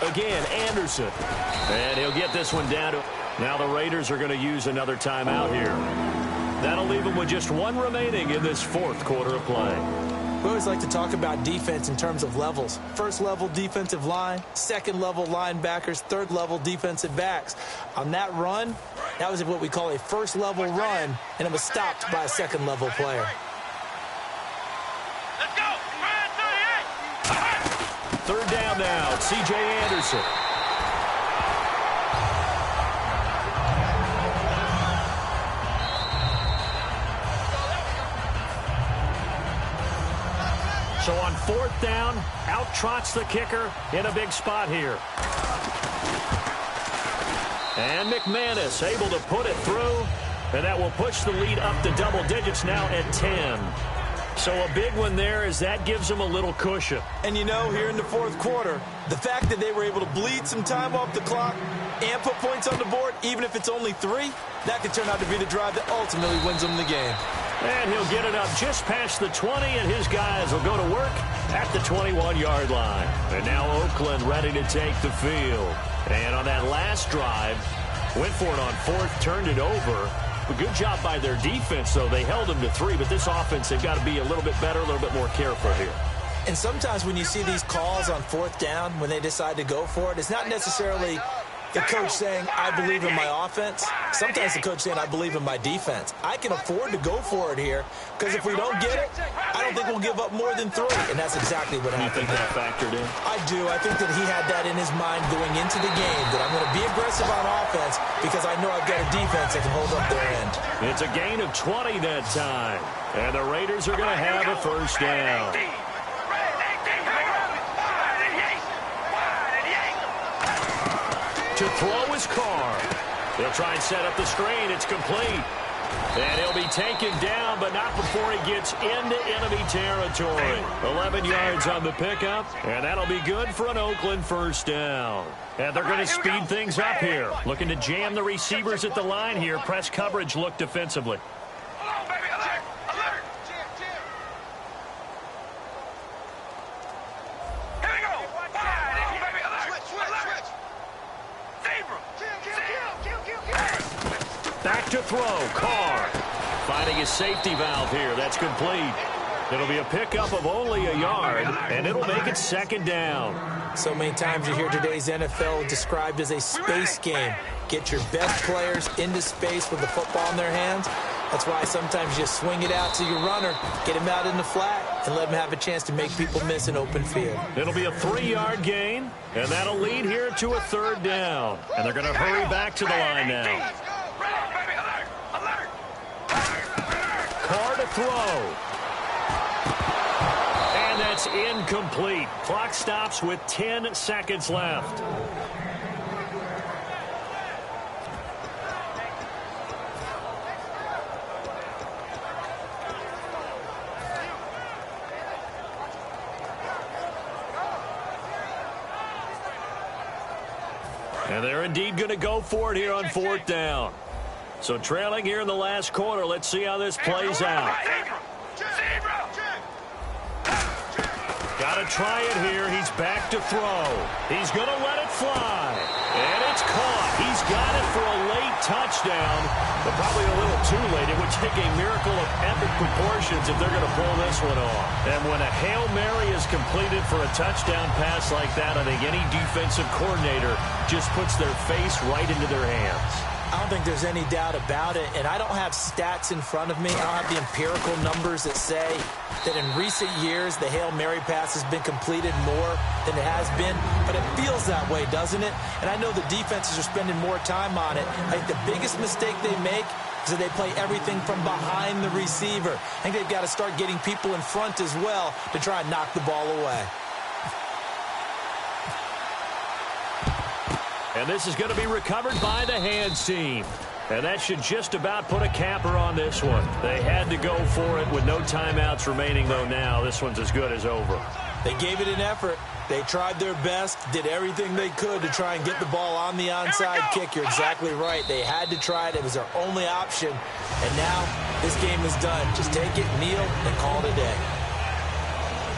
Again, Anderson. And he'll get this one down to... Now the Raiders are going to use another timeout here. That'll leave them with just 1 remaining in this 4th quarter of play. We always like to talk about defense in terms of levels. 1st level defensive line, 2nd level linebackers, 3rd level defensive backs. On that run, that was what we call a 1st level run, and it was stopped by a 2nd level player. Let's go. 3rd down now. It's C.J. Anderson. So on 4th down, out trots the kicker in a big spot here. And McManus able to put it through. And that will push the lead up to double digits now at 10. So a big one there as that gives them a little cushion. And you know, here in the fourth quarter, the fact that they were able to bleed some time off the clock and put points on the board, even if it's only 3, that could turn out to be the drive that ultimately wins them the game. And he'll get it up just past the 20, and his guys will go to work at the 21-yard line. And now Oakland ready to take the field. And on that last drive, went for it on fourth, turned it over. A good job by their defense, though. They held them to 3, but this offense, they've got to be a little bit better, a little bit more careful here. And sometimes when you see these calls on fourth down, when they decide to go for it, it's not necessarily the coach saying, I believe in my offense. Sometimes the coach saying, I believe in my defense. I can afford to go for it here because if we don't get it, I don't think we'll give up more than 3. And that's exactly what happened. You think that factored in? I do. I think that he had that in his mind going into the game, that I'm going to be aggressive on offense because I know I've got a defense that can hold up their end. It's a gain of 20 that time. And the Raiders are going to have a first down. To throw his Carr. They'll try and set up the screen. It's complete. And he'll be taken down, but not before he gets into enemy territory. 11 yards on the pickup, and that'll be good for an Oakland first down. And they're going to speed things up here. Looking to jam the receivers at the line here. Press coverage look defensively. Back to throw. Carr finding his safety valve here. That's complete. It'll be a pickup of only a yard, and it'll make it second down. So many times you hear today's NFL described as a space game. Get your best players into space with the football in their hands. That's why sometimes you swing it out to your runner, get him out in the flat, and let him have a chance to make people miss an open field. It'll be a 3-yard gain, and that'll lead here to a third down. And they're going to hurry back to the line now. Carr to throw. And that's incomplete. Clock stops with 10 seconds left. And they're indeed going to go for it here on fourth down. So trailing here in the last quarter. Let's see how this plays out. Got to try it here. He's back to throw. He's going to let it fly. And it's caught. He's got it for a late touchdown, but probably a little too late. It would take a miracle of epic proportions if they're going to pull this one off. And when a Hail Mary is completed for a touchdown pass like that, I think any defensive coordinator just puts their face right into their hands. I don't think there's any doubt about it, and I don't have stats in front of me. I don't have the empirical numbers that say that in recent years the Hail Mary pass has been completed more than it has been, but it feels that way, doesn't it? And I know the defenses are spending more time on it. I think the biggest mistake they make is that they play everything from behind the receiver. I think they've got to start getting people in front as well to try and knock the ball away. And this is going to be recovered by the hands team. And that should just about put a capper on this one. They had to go for it with no timeouts remaining, though now this one's as good as over. They gave it an effort. They tried their best, did everything they could to try and get the ball on the onside kick. You're exactly right. They had to try it. It was their only option. And now this game is done. Just take it, kneel, and call it a day.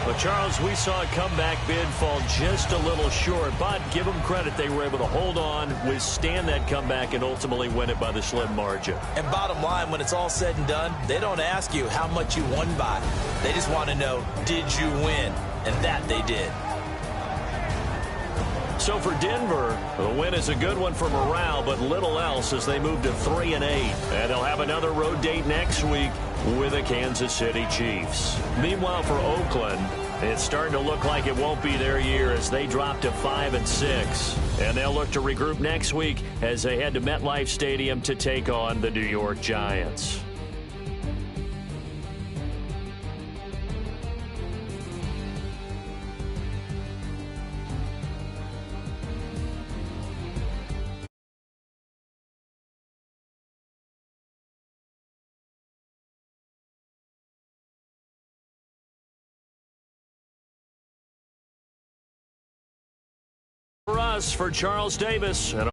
Well, Charles, we saw a comeback bid fall just a little short, but give them credit. They were able to hold on, withstand that comeback, and ultimately win it by the slim margin. And bottom line, when it's all said and done, they don't ask you how much you won by. They just want to know, did you win? And that they did. So for Denver, the win is a good one for morale, but little else as they move to 3-8. And they'll have another road date next week with the Kansas City Chiefs. Meanwhile, for Oakland, it's starting to look like it won't be their year as they drop to 5-6. And they'll look to regroup next week as they head to MetLife Stadium to take on the New York Giants. For us, for Charles Davis. And